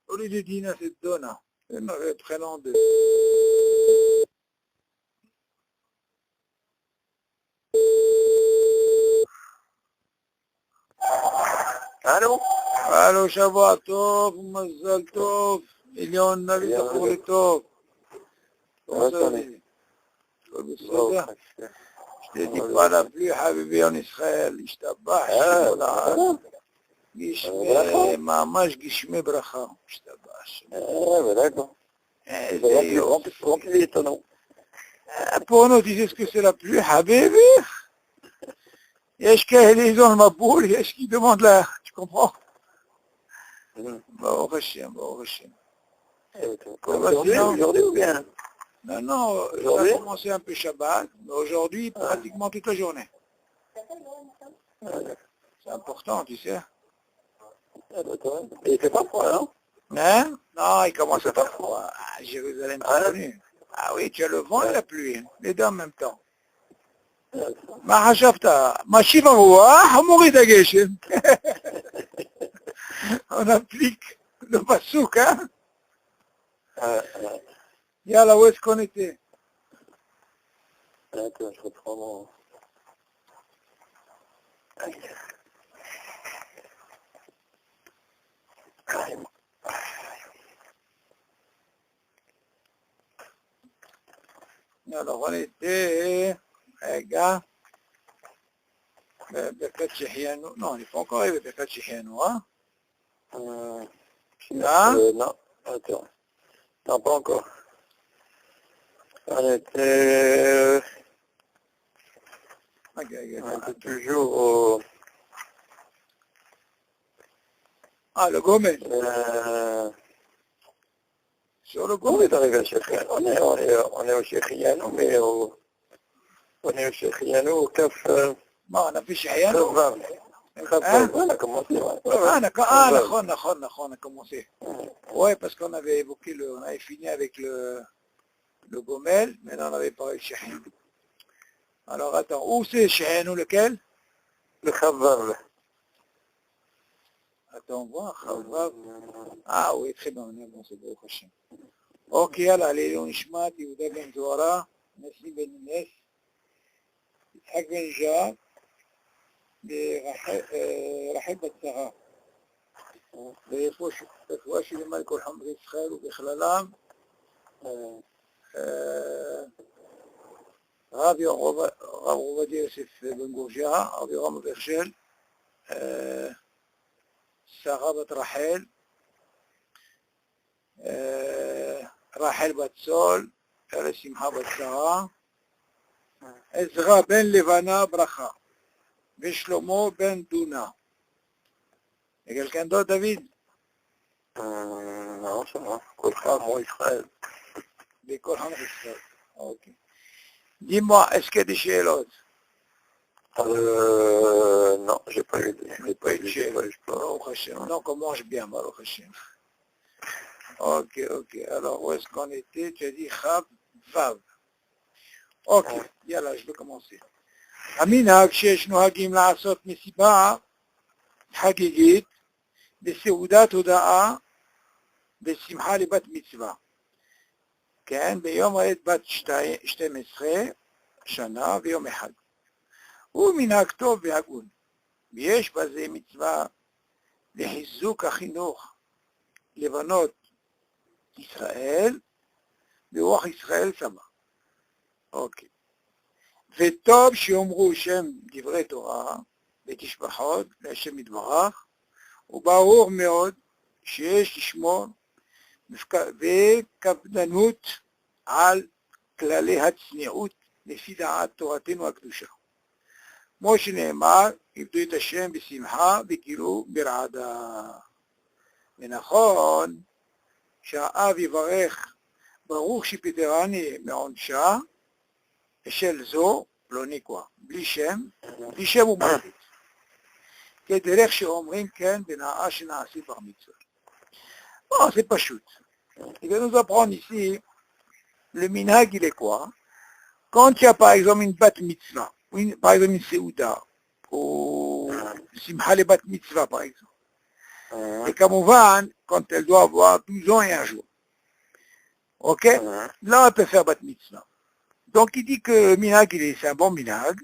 Au lieu de Dina, c'est Donna. C'est le prénom de... Allô? Allô, Shabbat Tov, Mazal Tov, Elion Navi Tachor Tov. Comment ça va? Je te dis pas la pluie, Habibi, en Israël. Ishtabah, Shimola. Gishme, Mamash, Gishme Bracha. Ishtabah. D'accord. Rempli étonnant. Pour nous, tu sais ce que c'est la pluie, Habibi? Yesh ils ont ma boule, yesh qui demande là, tu comprends? Baruch Hashem, Baruch Hashem. Aujourd'hui ou bien? Non, ça a commencé un peu Shabbat, mais aujourd'hui, pratiquement toute la journée. C'est important, tu sais. Et il fait pas froid, non? Hein? Non, il commence à faire froid. Ah, Jérusalem, c'est connu. Ah oui, tu as le vent et la pluie, les deux en même temps. ما حشفتها ماشي الرواح ومغيد جيشن. On applique le pasouk, hein? Yalla, où est-ce qu'on était? Attends, je reprends mon... Alors, on était... רגע, בברכת שהחיינו, non, il faut encore arriver בברכת שהחיינו, hein? Non, attends. Non, pas encore. On était toujours au... Ah, le Gomel. Sur le On Gomel. est arrivé à Cheikhiano. On est au Cheikhiano, mais on est au Cheikhiano au Caf... ما أنا في شحيانو. On a commencé, נכון, on a commencé. Ouais, parce qu'on avait évoqué on avait fini avec le Gomel, mais là on n'avait pas eu le Shahien. Alors attends, où c'est Shahien, lequel? le Chavav. Attends, voir, Chavav. Ah oui, très bien, on est bon, c'est beau, Hachem. Ok, yalla, Léon Ishmat, Yehuda Ben Zohara, Nassim Ben Inès, Yitzhak Ben Jacques, רחל בת שרה, רפואה שלמה לכל חמרי ישראל ובכללם רב עובדיה יוסף בן גורג'יה, רב יורם אברשל, שרה בת רחל, רחל בת סול, שמחה בת שרה, עזרא בן לבנה ברכה. ושלמה בן דונה. Il y a quelqu'un d'autre, David? Non, ça va. Kol Chamo Israël. Des Kol Chamo Israël. Ok. Dis-moi, est-ce qu'il y a des chélotes? Non, j'ai pas eu de chélotes. Baruch Hashem. Donc on mange bien, Baruch Hashem. Ok. Alors, où est-ce qu'on était? Tu as dit Chav, Vav. Ok, yalla, je vais commencer. המנהג שיש נוהגים לעשות מסיבה חגיגית בסעודת הודאה בשמחה לבת מצווה. כן, ביום העת בת 12 שנה ויום אחד. הוא מנהג טוב והגון. ויש בזה מצווה לחיזוק החינוך לבנות ישראל ברוח ישראל שמה. אוקיי. וטוב שיאמרו שם דברי תורה ותשבחות להשם יתברך, וברור מאוד שיש לשמור וקפדנות על כללי הצניעות לפי דעת תורתנו הקדושה. כמו שנאמר, עבדו את השם בשמחה וגילו ברעדה. ונכון שהאב יברך ברוך שפטרני מעונשה, של זו, פלוני quoi, בלי שם ומלכות. כדרך שאומרים כן בנאה שנעשית בר מצווה. Bon, c'est pas chute. Il va nous apprendre ici, le minhag il est quoi? Quand il y a par exemple une bat mitzvah, par exemple une seouda, ou simha le bat mitzvah par exemple, Et Kamouvan, quand elle doit avoir 12 ans et un jour. Ok? Là, elle peut faire bat mitzvah. Donc, il dit que minag, c'est un bon minag.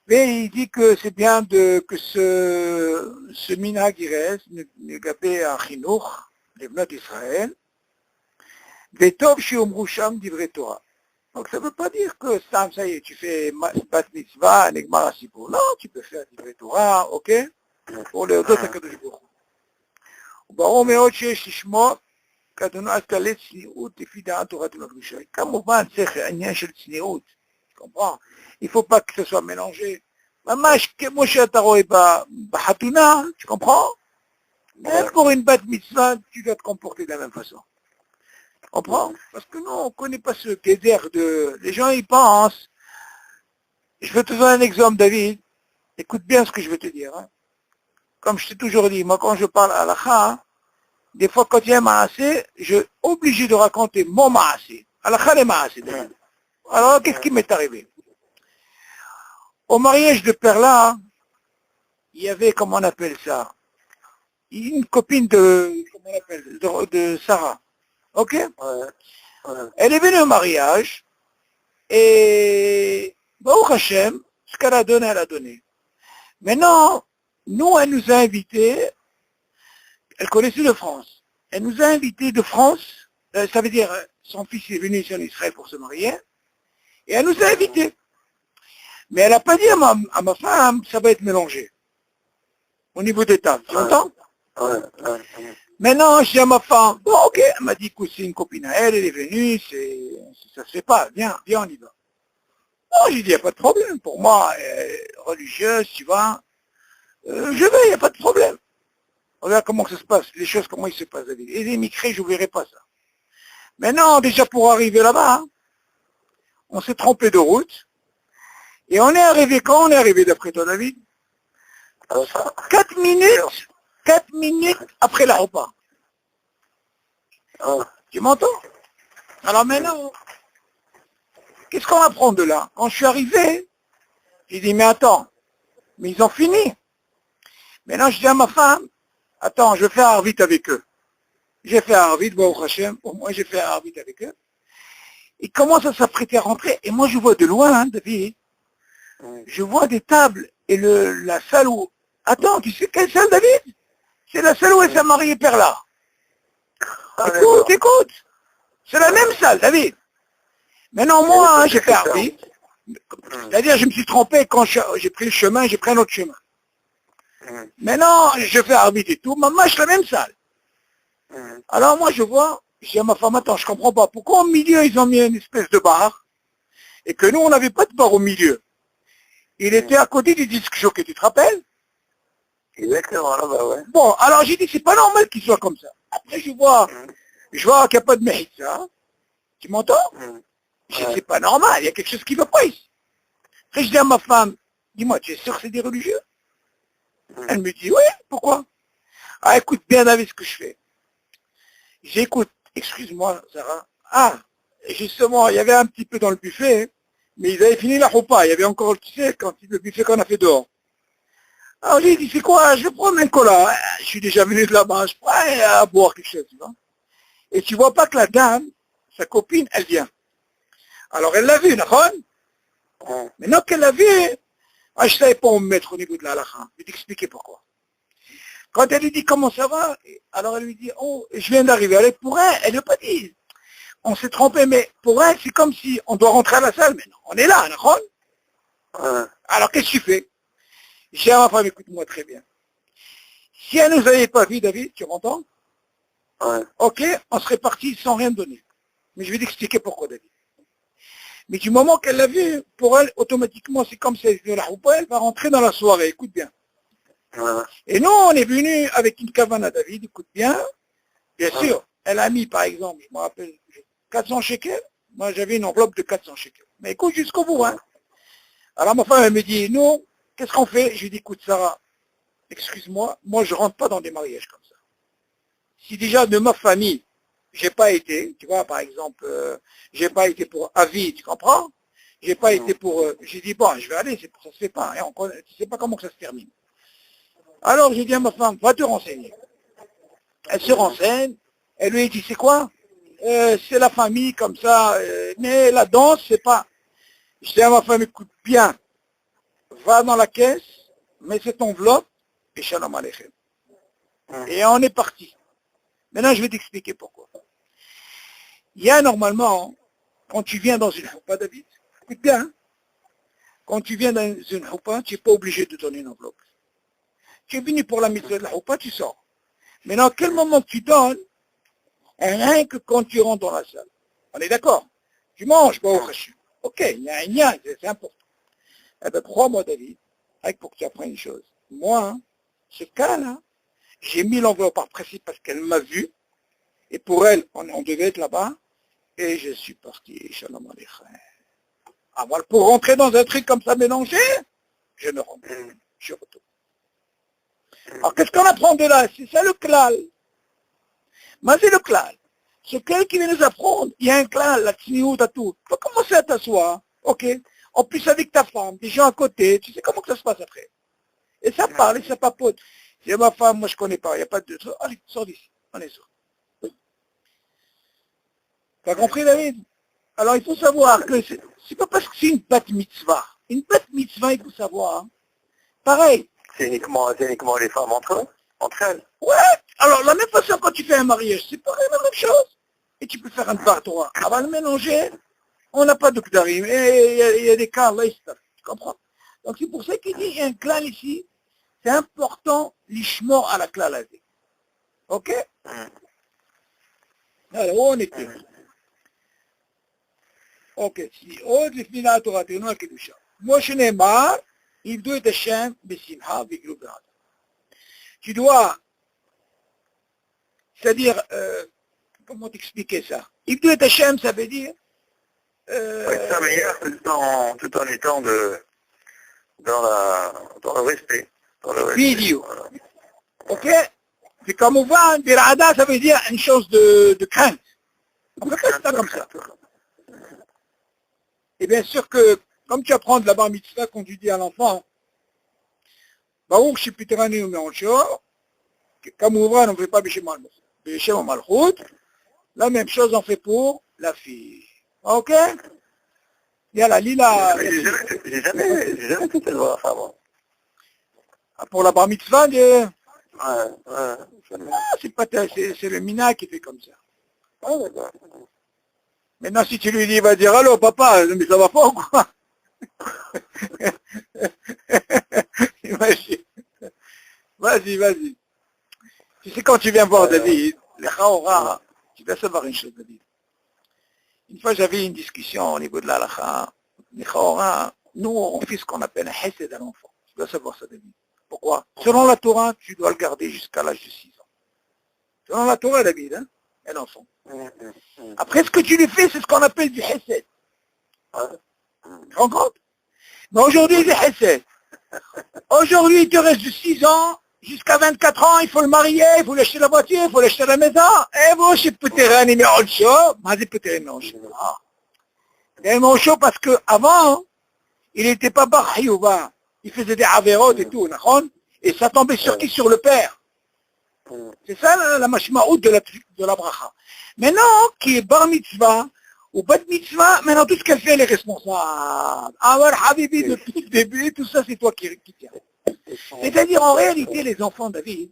Mais il dit que c'est bien que ce minag, il reste, Negabé à Chinour, les Bnot d'Israël, Vetov Shiomru Sham Divrei Torah. Donc ça ne veut pas dire que ça y est, tu fais bat mitzvah, Negmar Asipour. Non, tu peux faire Divrei Torah, ok? Pour les autres HaKadosh Baruch Hu. וברור מאוד שיש לשמור כאדונו על כללי צניעות לפי דעת תורתנו הקדושה. כמובן צריך עניין של צניעות, tu comprends? Il faut pas que ce soit mélangé. ממש כמו שאתה רואה בחתונה, tu comprends? Même pour une bat mitzvah, tu dois te comporter de la même façon. Tu comprends? Parce que nous, on ne connaît pas ce désert de... Les gens, ils pensent... Je vais te donner un exemple, David. Écoute bien ce que je vais te dire. Hein. Comme je t'ai toujours dit, moi, quand je parle à l'akha, des fois, quand il y a un maasé, je suis obligé de raconter mon maasé. Alakha, les maasé, David. Alors, qu'est-ce qui m'est arrivé? Au mariage de Perla, il y avait, comment on appelle ça? Une copine comment on appelle, de Sarah. Ok? Elle est venue au mariage, et, Baruch Hashem, ce qu'elle a donné, elle a donné. Maintenant, nous, elle nous a invités, elle connaissait de France. Elle nous a invités de France, ça veut dire, son fils est venu ici en Israël pour se marier, et elle nous a invités. Mais elle n'a pas dit à ma femme, ça va être mélangé. Au niveau des tables, tu entends? Maintenant, je dis à ma femme, bon, ok, elle m'a dit que c'est une copine à elle, elle est venue, ça se fait pas, viens, on y va. Bon, j'ai dit, il n'y a pas de problème, pour moi, religieuse, tu vois, je vais, il n'y a pas de problème. Regarde comment ça se passe, les choses, comment ils se passent. Et les émigrés, je ne verrai pas ça. Maintenant, déjà pour arriver là-bas, hein, on s'est trompé de route, et on est arrivé, quand on est arrivé d'après toi, David? 4 minutes après la repas. Tu m'entends? Alors maintenant, qu'est-ce qu'on apprend de là? Quand je suis arrivé, j'ai dit, mais attends, mais ils ont fini. Maintenant, je dis à ma femme, attends, je vais faire Arvit avec eux. J'ai fait Arvit, Baruch Hashem, pour moi, j'ai fait Arvit avec eux. Ils commencent à s'apprêter à rentrer, et moi, je vois de loin, hein, David, je vois des tables, et la salle où... Attends, tu sais quelle salle, David? C'est la salle où elle s'est mariée Perla. Écoute, c'est la même salle, David. Maintenant, moi, hein, j'ai fait Arvit. C'est-à-dire, je me suis trompé quand j'ai pris le chemin, j'ai pris un autre chemin. Maintenant, je fais Arvit et tout, maman, c'est la même salle. Alors moi, je vois, je dis à ma femme, attends, je comprends pas, pourquoi au milieu, ils ont mis une espèce de bar, et que nous, on n'avait pas de bar au milieu. Il était à côté du disque jockey, tu te rappelles? Exactement, là, bah ouais. Bon, alors j'ai dit, c'est pas normal qu'il soit comme ça. Après, je vois qu'il n'y a pas de mérite, ça. Tu m'entends? Je dis, c'est pas normal, il y a quelque chose qui ne va pas ici. Après, je dis à ma femme, dis-moi, tu es sûr que c'est des religieux? Elle me dit, oui, pourquoi? Ah, écoute bien, David, ce que je fais. J'écoute, excuse-moi, Sarah. Ah, justement, il y avait un petit peu dans le buffet, mais ils avaient fini la repas. Il y avait encore, tu sais, le buffet qu'on a fait dehors. Alors j'ai dit, c'est quoi? Je vais prendre un cola. Je suis déjà venu de là-bas, je prends à boire quelque chose, tu vois. Et tu vois pas que la dame, sa copine, elle vient. Alors elle l'a vu, d'accord? Maintenant qu'elle l'a vu, je ne savais pas où me mettre au niveau de la halakha. Je vais t'expliquer pourquoi. Quand elle lui dit comment ça va, alors elle lui dit, oh, je viens d'arriver. Alors pour elle ne veut pas dire. On s'est trompé, mais pour elle, c'est comme si on doit rentrer à la salle maintenant. On est là, d'accord? Alors qu'est-ce que tu fais? J'ai à ma femme, écoute-moi très bien. Si elle ne nous avait pas vu, David, tu m'entends? Ok, on serait parti sans rien donner. Mais je vais t'expliquer pourquoi, David. Mais du moment qu'elle l'a vu, pour elle, automatiquement, c'est comme si elle venait là, ou pas, elle va rentrer dans la soirée, écoute bien. Et nous, on est venu avec une cavane à David, écoute bien. Bien sûr, elle a mis, par exemple, je me rappelle, 400 shekels. Moi, j'avais une enveloppe de 400 shekels. Mais écoute jusqu'au bout, hein. Alors ma femme, elle me dit, nous, qu'est-ce qu'on fait? Je lui dis, écoute, Sarah, excuse-moi, moi, je rentre pas dans des mariages comme ça. Si déjà, de ma famille, j'ai pas été, tu vois, par exemple, j'ai pas été pour avis, tu comprends? J'ai pas été pour, j'ai dit, bon, je vais aller, ça se fait pas, hein, tu sais pas comment que ça se termine. Alors j'ai dit à ma femme, va te renseigner. Elle se renseigne, elle lui dit, c'est quoi c'est la famille comme ça, mais la danse, c'est pas... Je dis à ma femme, écoute bien, va dans la caisse, mets cette enveloppe, et shalom aleichem. Et on est parti. Maintenant, je vais t'expliquer pourquoi. Il y a normalement, quand tu viens dans une choupa, David, écoute bien, hein, quand tu viens dans une choupa, tu n'es pas obligé de donner une enveloppe. Tu es venu pour la mitzvah de la choupa, tu sors. Maintenant, à quel moment tu donnes, rien que quand tu rentres dans la salle. On est d'accord? Tu manges, pas au Hachem. Ok, il y a un lien, c'est important. Eh bien, crois-moi, David, avec pour que tu apprennes une chose. Moi, hein, ce cas-là, j'ai mis l'enveloppe par principe parce qu'elle m'a vu, et pour elle, on devait être là-bas, et je suis parti, shalom aleichem. Ah, voilà, pour rentrer dans un truc comme ça mélangé, je ne rentre plus, je retourne. Alors, qu'est-ce qu'on apprend de là? C'est ça le klal. Mais c'est le klal. Ce klal qui vient nous apprendre, il y a un klal, la tsniout, à tout. Tu vas commencer à t'asseoir, ok? En plus avec ta femme, des gens à côté, tu sais comment que ça se passe après. Et ça parle, et ça papote. C'est ma femme, moi je connais pas, il n'y a pas de... Allez, sors d'ici, on est sûr. Tu as compris, David? Alors il faut savoir que c'est pas parce que c'est une bat mitzvah. Une bat mitzvah, il faut savoir, hein. Pareil. C'est uniquement les femmes entre elles. Ouais, alors la même façon quand tu fais un mariage, c'est pareil, la même chose. Et tu peux faire un bar droit. Avant de mélanger, on n'a pas de kdarim. Et il y a des cas, là, tu comprends? Donc c'est pour ça qu'il dit, il y a un clan ici, c'est important, l'ishmor à la clalazé. Ok? Alors, où on était? Ok, si עוד לפני תורתנו הקדושה. כמו שנאמר, עבדו את השם בשמחה ויגלו באהבה. Tu dois, c'est-à-dire, comment t'expliquer ça? Ibdu et Hashem, ça veut dire... Ça meilleur tout en étant dans le respect. Vidéo. Ok? Puis comme on voit, Birada, ça veut dire une chose de crainte. On ne peut pas ça comme ça. Et bien sûr que, comme tu apprends de la bar mitzvah, quand tu dis à l'enfant, Baruch Shipiterani ou Meroncho, comme on voit, on ne fait pas Bishem Malchut, la même chose on fait pour la fille. Ok? Yalla, Lila. J'ai jamais fait cette voix avant. Pour la bar mitzvah, Ouais, c'est le mina qui fait comme ça. Ah, d'accord. Maintenant, si tu lui dis, il va dire, allô, papa, mais ça va pas ou quoi? Imagine. Vas-y. Tu sais, quand tu viens voir David, le Chaora, tu dois savoir une chose, David. Une fois, j'avais une discussion au niveau de l'Alacha. Le Chaora, nous, on fait ce qu'on appelle un hesed à l'enfant. Tu dois savoir ça, David. Pourquoi? Selon la Torah, tu dois le garder jusqu'à l'âge de 6 ans. Selon la Torah, David, hein, un enfant. Après, ce que tu lui fais, c'est ce qu'on appelle du hesed. Tu te rends compte? Mais aujourd'hui, c'est hesed. Aujourd'hui, il te reste de 6 ans jusqu'à 24 ans, il faut le marier, il faut lui acheter la voiture, il faut lui acheter la maison. Et bon, c'est peut-être un numéro de show. Mais c'est peut-être un numéro de show. Il est un show parce qu'avant, il n'était pas barhiouba. Il faisait des avérotes et tout, et ça tombait sur qui? Sur le père. C'est ça la mashmaout de la bracha. Maintenant, qui est bar mitzvah, ou bat mitzvah, maintenant tout ce qu'elle fait, elle est responsable. Alors, Habibi, depuis le début, tout ça, c'est toi qui tiens. C'est-à-dire, en réalité, les enfants, David,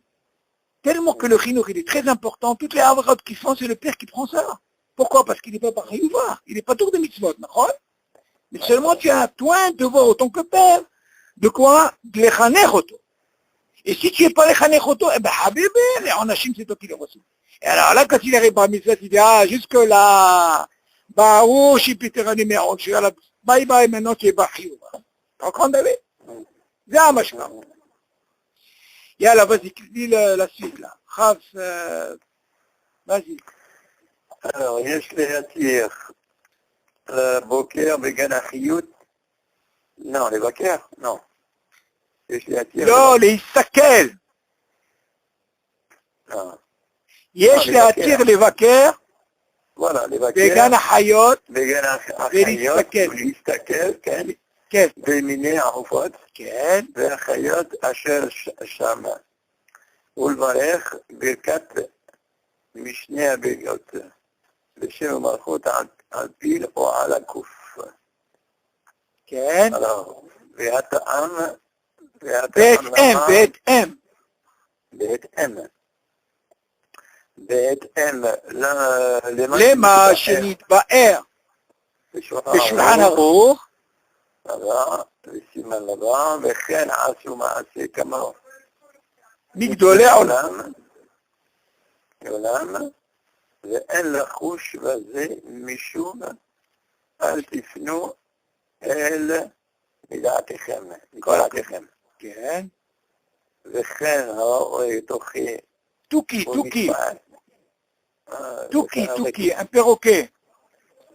tellement que le chinour, il est très important, toutes les avérotes qu'ils font, c'est le père qui prend ça. Pourquoi? Parce qu'il n'est pas barhiouba. Il n'est pas tour de mitzvot, mais seulement tu as toi un devoir autant que père. De quoi? De les chaner auto. Et si tu n'es pas les chaner auto, eh ben, Habibi, les Hanashim, c'est toi qui les reçois. Et alors là, quand il arrive à Mitzvah, il dit, ah, jusque là, bah, oh, je suis Peterani, mais je suis à la, bye bye, maintenant tu es Bahio. Tu comprends, David? Viens, Mashka. Yalla, vas-y, lis la suite, là. Khaf, vas-y. Alors, יש להתיר לבוקר בגן החיות. Non, les vaquers, non. לא, להסתכל. יש להתיר לבקר voilà, les vaquers. בגן החיות ולהסתכל, כן. כן, במיני העופות כן, והחיות אשר שם, ולברך ברכת משני הבריות, בשם המלכות על פיל או על הקוף. כן, והטעם בהתאם, בהתאם, בהתאם למה שנתבאר בשולחן ערוך, וסימן לבא, וכן עשו מעשה כמוהו. מגדולי עולם. עולם, ואין לחוש בזה משום אל תפנו אל מדעתכם, מדעתכם. כן, וכן הרואה תוכי תוכי, תוכי, תוכי, וכן תוכי, un perroquet,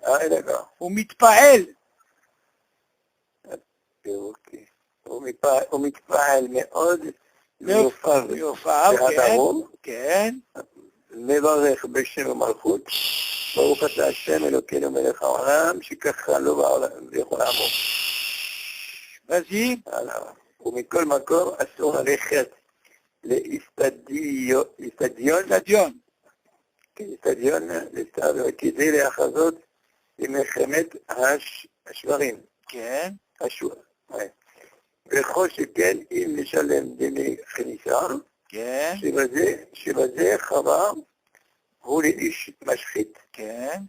d'accord. הוא מתפעל, הוא מתפעל מאוד מיופב מיופב, כן, והדרום, כן, מברך בשם המלכות, ברוך אתה השם אלוקינו מלך העולם, שככה לו בעולם בכל עמו. vas-y, ומכל מקום אסור ללכת לאיצטדיון, stadion, כאיצטדיון, כדי להחזות למלחמת השברים. כן, וכל שכן אם נשלם דמי כניסה, כן, שבזה חבר הוא לאיש משחית, כן,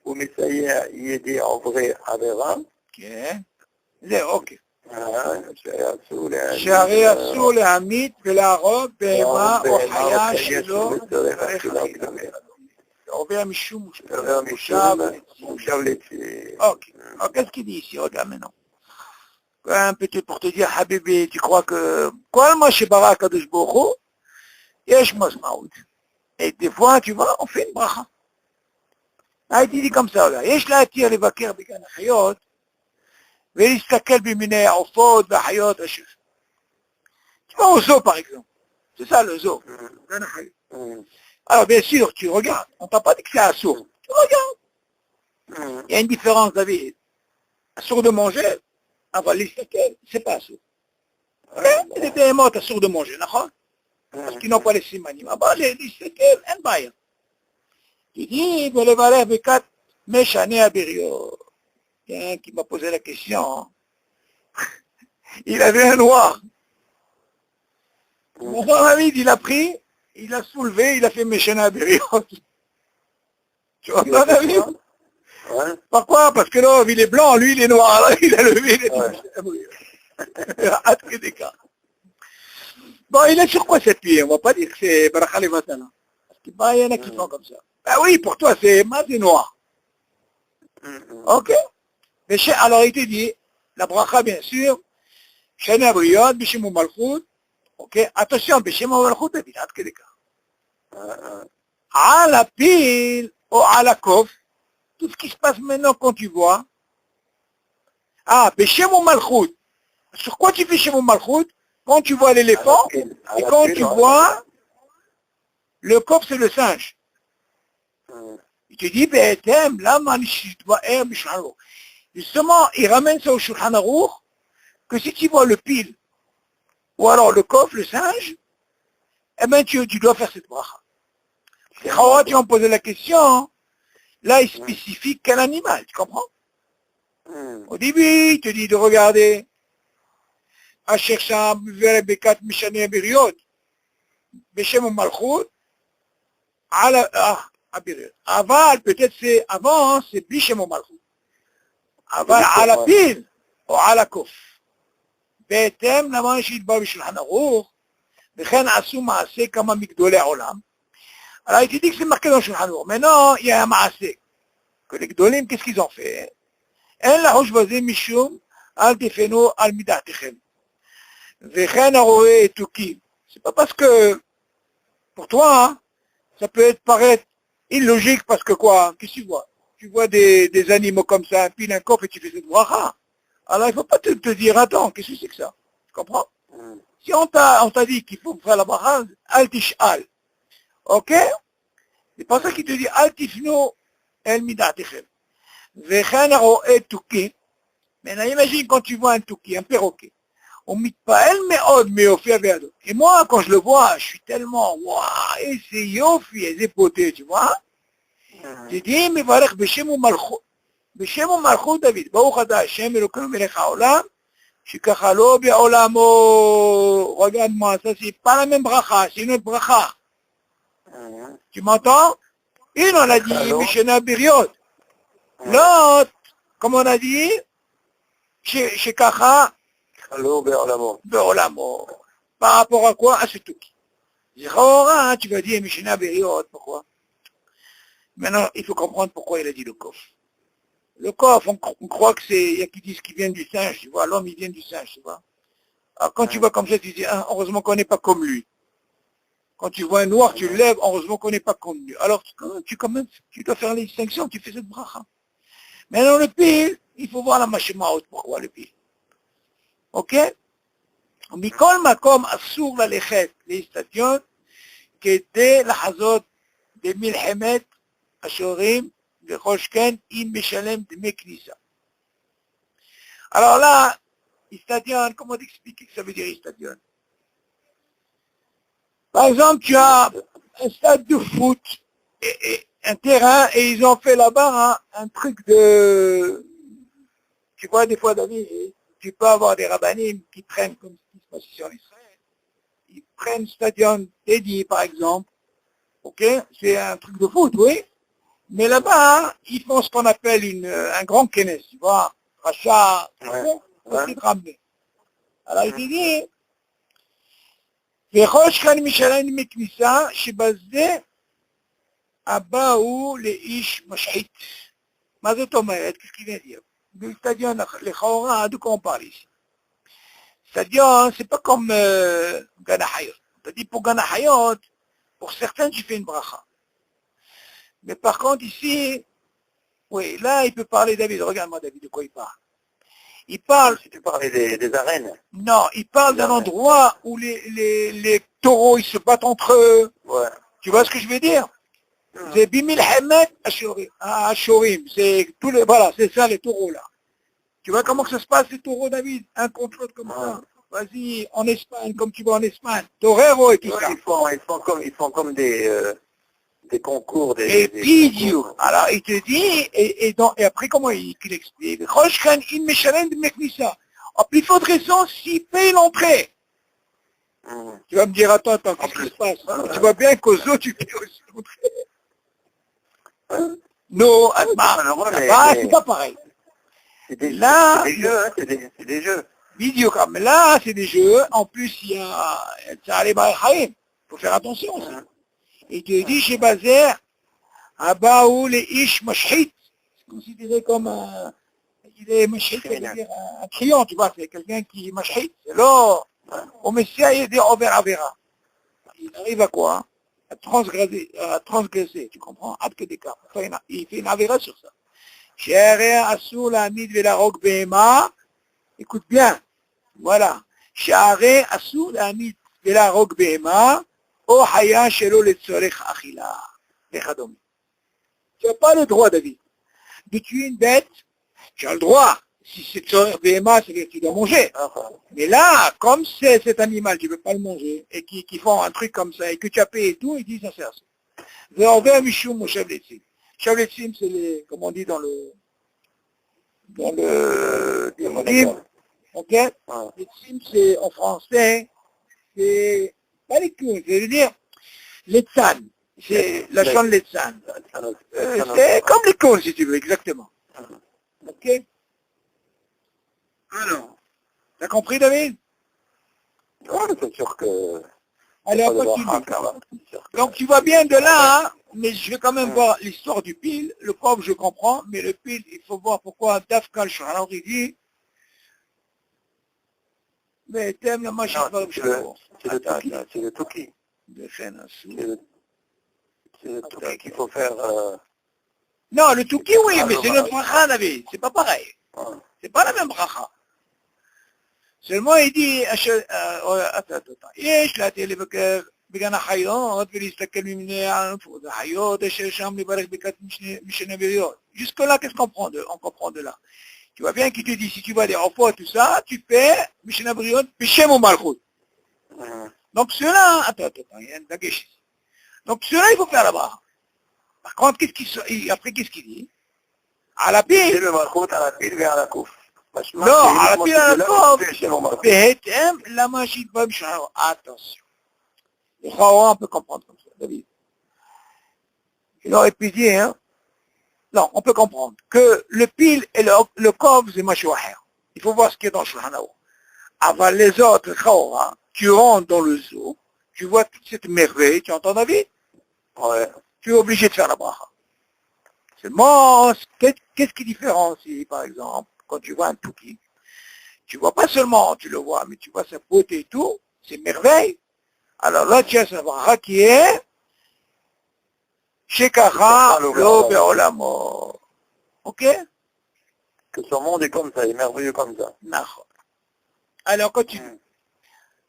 ומסייע ידי עוברי עבירה, כן, זהו, אוקיי. שהרי אסור להמית ולהרוג בהמה או חיה שלא עובר משום מושב לצי. Ok. Alors, qu'est-ce qu'il dit ici? Regarde maintenant. Un petit pour te dire, Habibi, tu crois que quoi, moi, chez Barak Kadosh Baruch Hu, yesh masmaout. Et des fois, tu vois, on fait une bracha. Là, il dit comme ça, là. Yesh להתיר לבקר בגן החיות, ולהסתכל במיני העופות והחיות אשר. Tu vas au zoo, par exemple. C'est ça, le zoo. גן החיות. Alors, bien sûr, tu regardes. On t'a pas dit que c'est assourd. Tu regardes. Il y a une différence, David. Assourd de manger, avant l'israël, c'est pas assourd. Les béhémotes assourd de manger, d'accord? Parce qu'ils n'ont pas les simanim. Ah bah, l'israël, un bail. Tu dis, de levaler bekat méchané à Birio. Il y a un qui m'a posé la question. Il avait un noir. Mon frère David, il a pris, il a soulevé, il a fait méchané à Birio. Tu vois, mon David? Pourquoi? Parce que là, il est blanc, lui il est noir, là, il a levé, il est hâte que des cas. Bon, il est sur quoi cette nuit? On va pas dire que c'est Barachal et Vatana. Parce qu'il y en a qui font comme ça. Ah oui, pour toi, c'est noir. Ok? Mais alors il te dit, la bracha bien sûr, Shana Briod, Bishimou Malchut, ok? Attention, Bishimou Malchut, il est hâte que des cas. À la pile ou à la coffre, tout ce qui se passe maintenant quand tu vois, Beshem ou Malchut. Sur quoi tu fais Shem ou Malchut? Quand tu vois l'éléphant, et quand tu vois le coq, c'est le singe. Il te dit, justement, il ramène ça au Shulchan Aruch, que si tu vois le pile, ou alors le coq, le singe, eh bien tu dois faire cette bracha. Les Chawat, ils ont posé la question, là, il spécifie quel animal, tu comprends? Au début, il te dit de regarder. Asher Sham, Bekat, Mishané, Biriot, Beshem ou Malchut, Abiriot. Aval, peut-être c'est avant, c'est Bishem ou Malchut. Aval, à la pile, ou à la kouf. Betem, la manche, il va Bishulchan Aruch, Bechen Asou Maaseh, Kama Migdolei Olam. Alors, il te dit que c'est marqué dans Shulchan Aruch. Maintenant, il y a un Maaseh. Que les Gdolim, qu'est-ce qu'ils ont fait? En la Hosh Bazé Mishum, Al Tefeno, Al Midatechem. Vechen Aroé et Tuki. C'est pas parce que, pour toi, hein, ça peut paraître illogique parce que quoi? Qu'est-ce que tu vois? Tu vois des animaux comme ça, un pile, un coffre et tu fais cette bracha. Alors il faut pas te dire, attends, qu'est-ce que c'est que ça? Tu comprends? Si on t'a dit qu'il faut faire la bracha, Al Tish'al. Ok? C'est pas ça qu'il te dit, Al Tifno El Midatechem. Vechen Aroé et Tuki. Maintenant, imagine quand tu vois un touki, un perroquet. On מתפעל מאוד מיופי בידו. Et moi, quand je le vois, je suis tellement, waouh, איזה יופי, איזה בוטה, tu vois? תדעי מברך בשם ומלכות דוד, ברוך אתה השם אלוקינו מלך העולם, שככה לא בעולמו, regarde-moi, ça c'est pas la même bracha, c'est une autre bracha. Tu m'entends? Une on a dit, Mishena Biriot. L'autre, comme on a dit, שככה, בעולמו. Par rapport à quoi? À ce touki. Zéhora, tu vas dire Mishena Biriot, pourquoi? Maintenant, il faut comprendre pourquoi il a dit le coffre. Le coffre, on croit que c'est, il y a qui disent qu'il vient du singe, tu vois, l'homme il vient du singe, tu vois. Alors quand tu vois comme ça, tu dis, ah, heureusement qu'on n'est pas comme lui. Quand tu vois un noir, tu le lèves, heureusement qu'on n'est pas comme lui. Alors tu dois faire les distinctions, tu fais cette bracha. Maintenant le pile, il faut voir la machemaot, pourquoi le pile. Ok? מכל מקום אסור ללכת לאצטדיון כדי לחזות במלחמת השחורים וכל שכן אם משלם דמי כניסה. Alors là, Istadion, comment t'expliquer que ça veut dire Istadion? Par exemple, tu as un stade de foot, et un terrain, et ils ont fait là-bas un truc de... Tu vois, des fois, David, tu peux avoir des rabbinim qui prennent, comme ce qui se passe ici en Israël, ils prennent Stadion dédié, par exemple, ok? C'est un truc de foot, oui? Mais là-bas, ils font ce qu'on appelle un grand kenes, tu vois, rachat, pour te ramener. Alors il dit, וכל שכן משלם מכניסה שבזה הבאו לאיש משחית. מה זאת אומרת? Qu'est-ce qu'il vient dire? Le stadion, לכאורה, de quoi on parle ici? Stadion, c'est pas comme Gana Hayot. On te dit pour Gana Hayot, pour certains, tu fais une bracha. Mais par contre, ici, oui, là, il peut parler David. Regarde-moi, David, de quoi il parle. Il parle... Si tu parlais des arènes. Non, il parle d'un endroit où les taureaux, ils se battent entre eux. Ouais. Tu vois ce que je veux dire? C'est Bimil Hamed à Shorim. C'est tous les... Voilà, c'est ça, les taureaux, là. Tu vois comment que ça se passe, les taureaux, David? Un contre l'autre comme ça. Vas-y, en Espagne, comme tu vas en Espagne. Torero et tout ça. Ils font comme des concours. Et puis, alors il te dit, et après comment il explique? Roshkan in Meshalen de Meknissa. En plus forte raison, s'il paye l'entrée. Tu vas me dire, attends, qu'est-ce qui se passe? Tu vois bien qu'aux autres, tu payes aussi l'entrée. Non, c'est pas pareil. Là, c'est des jeux. Vidéo comme là, c'est des jeux. En plus, il y a ça il faut faire attention aussi. Et tu dis chez Bazer, Abaou les Ish Mashhit, c'est considéré comme il est Mashhit, c'est-à-dire un client, tu vois, c'est quelqu'un qui est Mashhit. C'est là, au Messia, il dit Over Avera. Il arrive à quoi? À transgresser, tu comprends? Il fait une Avera sur ça. Chéri Assou la Amid Velarok Behema, écoute bien, voilà. Chéri Assou la Amid Velarok Behema, או חיה שלא לצורך אכילה, וכדומה. Tu n'as pas le droit, David, de tuer une bête, tu as le droit. Si c'est tzorech behema, c'est que tu dois manger. Mais là, comme c'est cet animal, tu ne peux pas le manger, et qui font un truc comme ça, et que tu as payé et tout, ils disent ça sert à ça. Ve'over mishum moshev letzim. Moshev letzim, c'est les, comme on dit dans le livre, ok? Letzim, c'est, en français, c'est pas les clowns, je veux dire, les tzan, c'est la chaîne les tzan. C'est comme les clowns, si tu veux, exactement. Ok? Alors, t'as compris, David? Oui, c'est sûr que... Allez, on continue. Donc, tu vois bien de là, hein, mais je vais quand même voir l'histoire du pile. Le pauvre, je comprends, mais le pile, il faut voir pourquoi Dafkal Shara, il dit, mais t'aimes la machine. C'est le Touki. C'est le Touki qu'il faut faire... Non, le Touki, oui, mais c'est notre bracha, David. C'est pas pareil. C'est pas la même bracha. Seulement, il dit, attends, יש להטיל לבקר בגן החיות ולהסתכל ממני על החיות אשר שם לברך ברכת משנה בריות. Jusque là, qu'est-ce qu'on comprend de là? Tu vois bien qu'il te dit, si tu vas des repos, tout ça, tu fais Mishnah Briot, Bishem ou Malchut. Donc cela, attends, il y a une dagesh ici. Donc cela, il faut faire là-bas. Par contre, après, qu'est-ce qu'il dit? À la pile. Le Malchut, à la pile, vers la couf. Non, à la pile, à la couf. Behetem, la machine, attention. Les Chahora, on peut comprendre comme ça, David. Il aurait pu dire, hein, non, on peut comprendre que le pile et le kov, c'est Mashouaher. Il faut voir ce qu'il y a dans le Shulchan Aruch. Avant les autres Chahora, tu rentres dans le zoo, tu vois toute cette merveille, tu entends David? Ouais. Tu es obligé de faire la bracha. Seulement, qu'est-ce qui différencie, par exemple, quand tu vois un Touki? Tu vois pas seulement, tu le vois, mais tu vois sa beauté et tout, c'est merveille. Alors là, tu as sa bracha qui est Shekacha lo be'olamo. Ok? Que son monde est comme ça, il est merveilleux comme ça. Nachon. Alors, continue.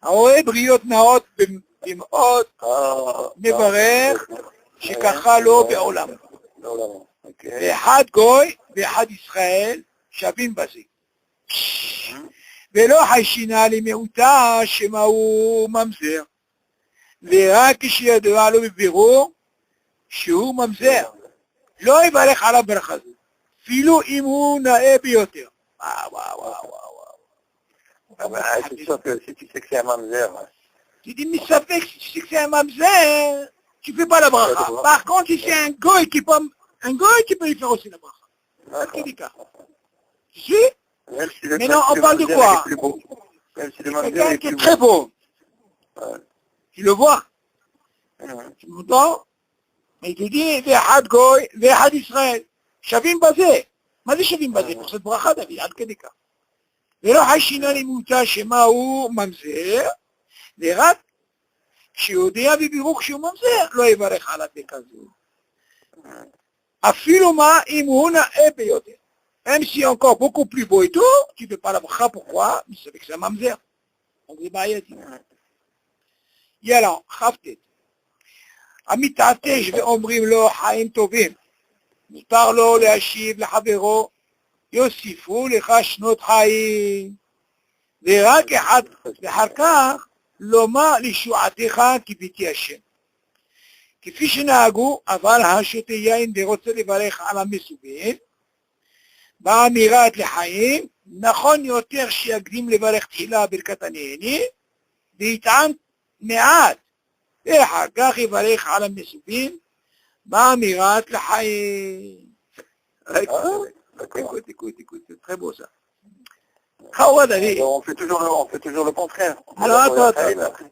Aoe briot naot bim'ot mevarer Shekacha lo be'olamo. ואחד גוי ואחד ישראל שווים בזה. ולא חיישינה למיעוטה שמה הוא ממזר. ורק כשידוע לו בבירור שהוא ממזר. לא יברך עליו ברכה זו. אפילו אם הוא נאה ביותר. C'est sûr que si tu sais que c'est un mamzer, tu dis, mais ça fait que si tu sais que c'est un mamzer, tu fais pas la bracha. Par contre, si c'est un goy qui peut y faire aussi la bracha. C'est le cas. Tu sais? Maintenant, on parle de quoi? Quelqu'un qui est très beau. Tu le vois? Tu m'entends? Mais il te dit, Vehad Goy, Vehad Israël. Shavim Bazé. מה זה שווים בזה? פרסת ברכה דוד, עד כדי כך. ולא חיישינה למותה שמה הוא ממזר, ורק כשיודע בבירור שהוא ממזר, לא יברך על הדקה זו. אפילו מה אם הוא נאה ביותר. Même si encore beaucoup plus beau et tout, tu ne peux pas la bracha, pourquoi? Mais c'est avec ça mamzer. Donc c'est baïati. יאללה, חפתת. המתעטש ואומרים לו חיים טובים. מותר לו להשיב לחברו, יוסיפו לך שנות חיים. ורק אחד, ואחר כך לומר לישועתך כביתי השם. כפי שנהגו, אבל השותה יין ורוצה לברך על המסובים, באמירת לחיים, נכון יותר שיקדים לברך תחילה ברכת הנהנים, ויטען מעט, ואחר כך יברך על המסובים, באמירת לחיים. Écoute, c'est très beau ça. on fait toujours le contraire. Alors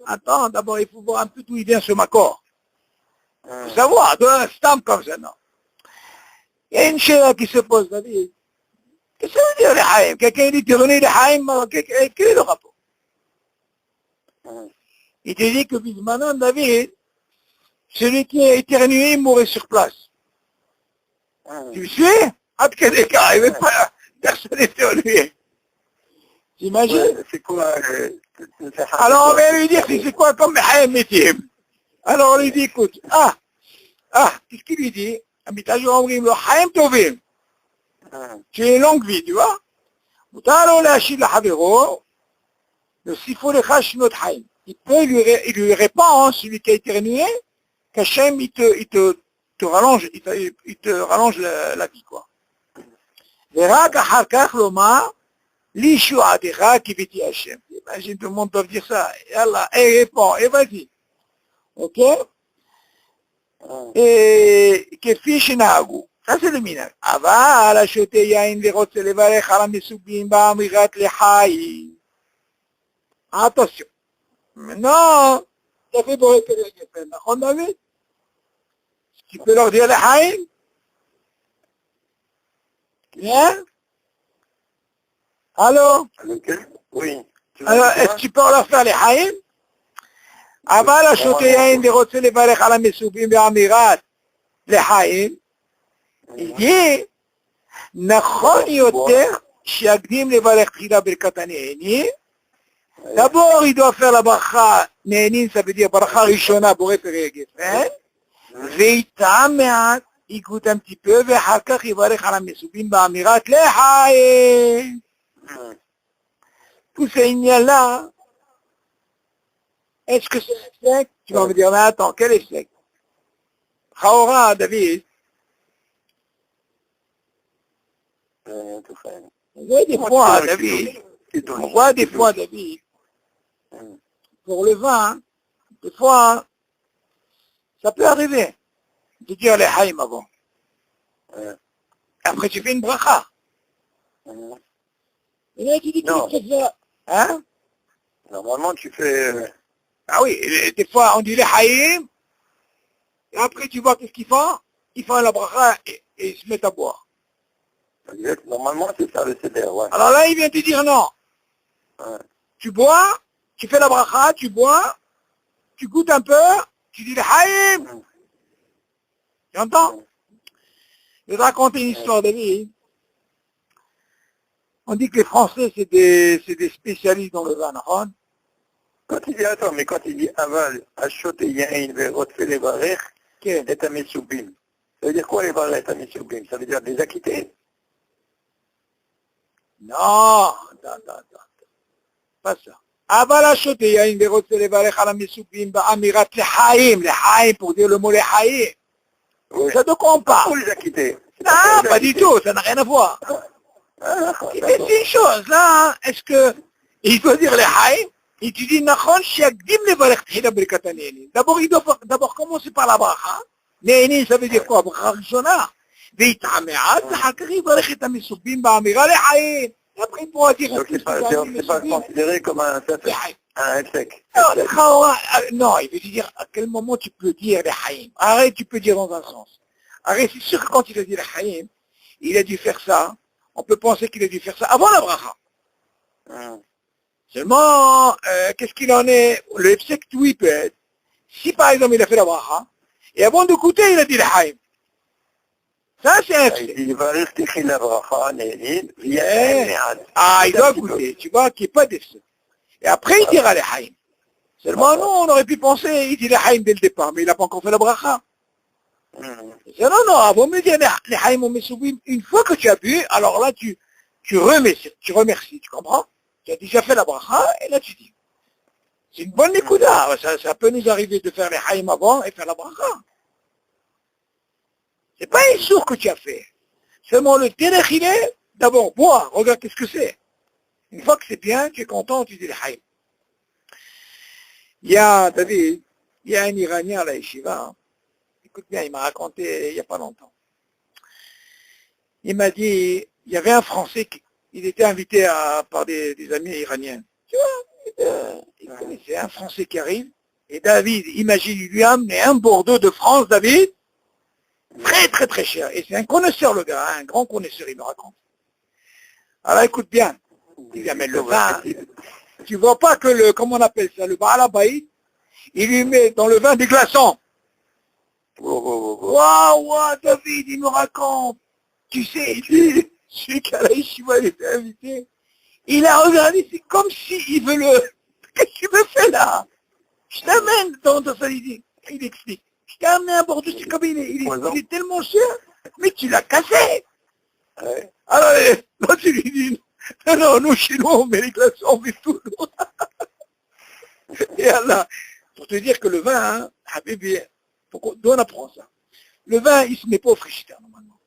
attends, d'abord il faut voir un peu d'où il vient ce macor. Il faut savoir, de un stamp comme ça, non. Il y a une chéra qui se pose, David. Qu'est-ce que ça veut dire les haïm? Quelqu'un dit, tu renais les haïm, quel est le rapport? Il te dit que maintenant, David, celui qui est éternué mourait sur place. Tu me suis? Ah, que des cas, il ne veut pas personne éternué. T'imagines? C'est quoi Alors on va lui dire, c'est quoi comme haïm métier? Alors on lui dit, écoute, qu'est-ce qu'il lui dit? Habitage אומרים לו, חיים טובים. J'ai une longue vie, tu vois? מותר לו להשיב לחברו, יוסיפו לך שנות חיים. Il lui répond, celui qui a éternué, qu'Hachem, il te rallonge la vie, quoi. ורק אחר כך לומר, לישועתך כביתי השם. Imagine, tout le monde doit dire ça. Yallah, et répond, et vas-y. Ok? כפי שנהגו, ça c'est le minag. אבל השותה יין ורוצה לברך על המסובים באמירת לחיים. attention. Maintenant, tu as fait boire que les Geffen, נכון David? Tu peux leur dire לחיים? Bien? Allô? Oui. Alors, est-ce que tu peux leur faire לחיים? אבל השותה יין ורוצה לברך על המסובים באמירת לחיים, il dit, נכון יותר שיקדים לברך תחילה ברכת הנהנים, d'abord il doit faire la ברכה, נהנים ça veut dire ברכה ראשונה בורא פרי הגפן, ויטעם מעט, il goûte un petit peu, ואחר כך יברך על המסובים באמירת לחיים. Tous ces ignas-là, est-ce que c'est un sec? Tu vas me dire, mais attends, quel est sec? Chaora, David. On voit des fois, David, pour le vin, des fois, ça peut arriver de dire les haïm avant. Après, tu fais une bracha. Et là, tu dis que tu fais... Hein? Normalement, tu fais... Ah oui, des fois, on dit les haïm, et après, tu vois qu'est-ce qu'ils font? Ils font la bracha et ils se mettent à boire. Normalement, c'est ça le céder, ouais. Alors là, il vient te dire non. Ouais. Tu bois, tu fais la bracha, tu bois, tu goûtes un peu, tu dis le haïm. Tu entends? Je vais te raconter une histoire de vie. On dit que les Français, c'est des spécialistes dans le vin, non? Quand il dit, attends, mais quand il dit aval, achot et yain, verot, fait les barèches, et ta mesoubim. Ça veut dire quoi les barèches, ta mesoubim? Ça veut dire des acquittés? Non, pas ça. Aval, achot et yain, verot, fait les barèches, à la mesoubim, amirat, les haïm, pour dire le mot les haïm. Oui. Ça te compte pas. Pour les acquittés. Non, pas du tout, ça n'a rien à voir. Mais c'est une chose, là, est-ce que il faut dire les haïm? Et tu dis, Nachon, Shiagdim les barèches, d'abord, il doit d'abord commencer par la bracha. Néni, ça veut dire quoi? Bracha rishona. ויתעמעט, ואחר כך יברך את המסובים באמירה לחיים. Après, il pourra dire... Donc, c'est pas considéré comme un sec. Non, il veut dire à quel moment tu peux dire les haïm. Arrête, tu peux dire dans un sens. Arrête, c'est sûr que quand il a dit les haïm, il a dû faire ça. On peut penser qu'il a dû faire ça avant la bracha. Seulement, qu'est-ce qu'il en est? Le sec, tout il peut être. Si par exemple il a fait la bracha, et avant de goûter, il a dit les haïm. Ça, c'est un fait. Il doit goûter, tu vois, qu'il n'y ait pas d'effet. Et après, il dira les haïm. Seulement, nous, on aurait pu penser, il dit les haïm dès le départ, mais il n'a pas encore fait la bracha. Non, avant de dire les haïm au mesoubim, une fois que tu as bu, alors là, tu remercies, tu comprends? Tu as déjà fait la bracha, et là, tu dis. C'est une bonne écouta. Ça peut nous arriver de faire les haïm avant et faire la bracha. C'est pas un sourd que tu as fait. Seulement le téléchiné, d'abord, bois, regarde qu'est-ce que c'est. Une fois que c'est bien, tu es content, tu dis le haïm. David, il y a un Iranien à la yeshiva, écoute bien, il m'a raconté il n'y a pas longtemps. Il m'a dit, il y avait un Français, il était invité par des amis iraniens. Tu vois, il connaissait un Français qui arrive, et David, imagine, il lui a amené un Bordeaux de France, David, très très très cher. Et c'est un connaisseur le gars, un grand connaisseur, il me raconte. Alors écoute bien, il dit, mais le vin, tu vois pas que comment on appelle ça, le balabaïd, il lui met dans le vin des glaçons. Waouh, David, il me raconte. Tu sais, il dit, celui qui a la yeshiva, il était invité. Il a regardé, c'est comme s'il veut qu'est-ce que tu me fais là? Je t'amène dans ça, il explique. Je t'ai amené un Bordeaux, c'est comme il est tellement cher, mais tu l'as cassé. Ouais. Alors, là, tu lui dis, non, nous, chez nous, on met les glaçons, on met tout. Et là, pour te dire que le vin, hein, Habibi, d'où on apprend ça? Le vin, il se met pas au frigidaire, normalement.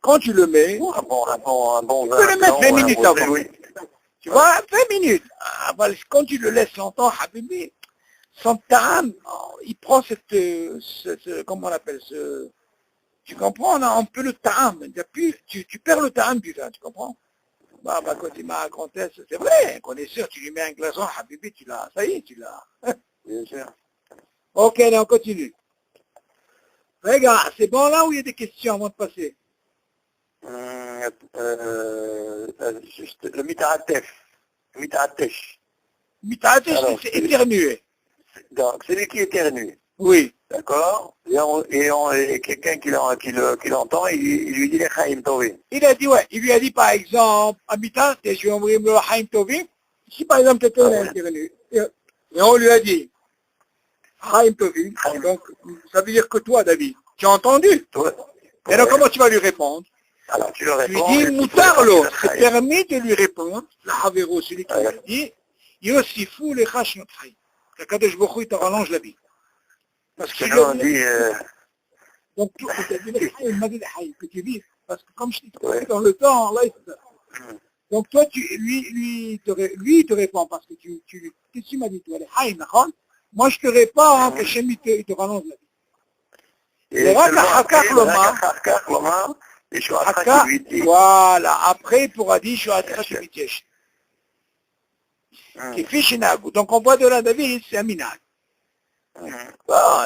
Quand tu le mets, un bon tu peux le mettre 20 minutes avant. Oui. Tu vois, 20 minutes. Quand tu le laisses longtemps, Habibi, son ta'am, il prend comment on appelle tu comprends, on peut le ta'am, tu perds le ta'am du vin, tu comprends? Quand il m'a raconté, c'est vrai, un connaisseur, tu lui mets un glaçon, Habibi, tu l'as, ça y est, tu l'as. Bien sûr. Ok, allez, on continue. Regarde, c'est bon là où il y a des questions avant de passer? Juste le mita'atef. Mita'atesh. Mita'atesh, c'est éternuer. Donc, c'est lui qui éternue. Oui. D'accord? Et quelqu'un qui l'entend, il lui dit les Chaim Tovim. Il a dit, ouais, il lui a dit par exemple, à mita'atesh, je vais envoyer le Chaim Tovim. Si par exemple quelqu'un est éternu, et on lui a dit, Chaim Tovim, donc ça veut dire que toi, David, Tu as entendu? Ouais. Et alors Ouais. comment tu vas lui répondre? Alors tu le Tu lui réponds. dis, et tu Moutar pourrais l'eau, partir c'est travailler. permis de lui répondre, la Havero, celui qui Ouais. lui dit, Yosifou les Chashnotri. Kadosh Baruch Hu, il te rallonge la vie. Parce qu'il Sinon on lui dit, donc tu as dit le Hayy, il m'a dit le Hayy, que tu vis. Parce que comme je t'ai ouais. dit dans le temps, là, Mm. donc toi, lui, il te répond, parce que qu'est-ce que tu m'as dit, toi, le Hayy, d'accord? Moi, je te réponds, hein, que Hachem, il te rallonge la vie. Et Le Rak seulement après, HaHakach le Lomar, Rakachar Lomar, et je suis qui Haka, lui dit. voilà, après, il pourra dire, je suis à Trachibitiesh. Mm. Qui fait Shinagou. Donc on voit de là, David, c'est un minag. Mm. Bon,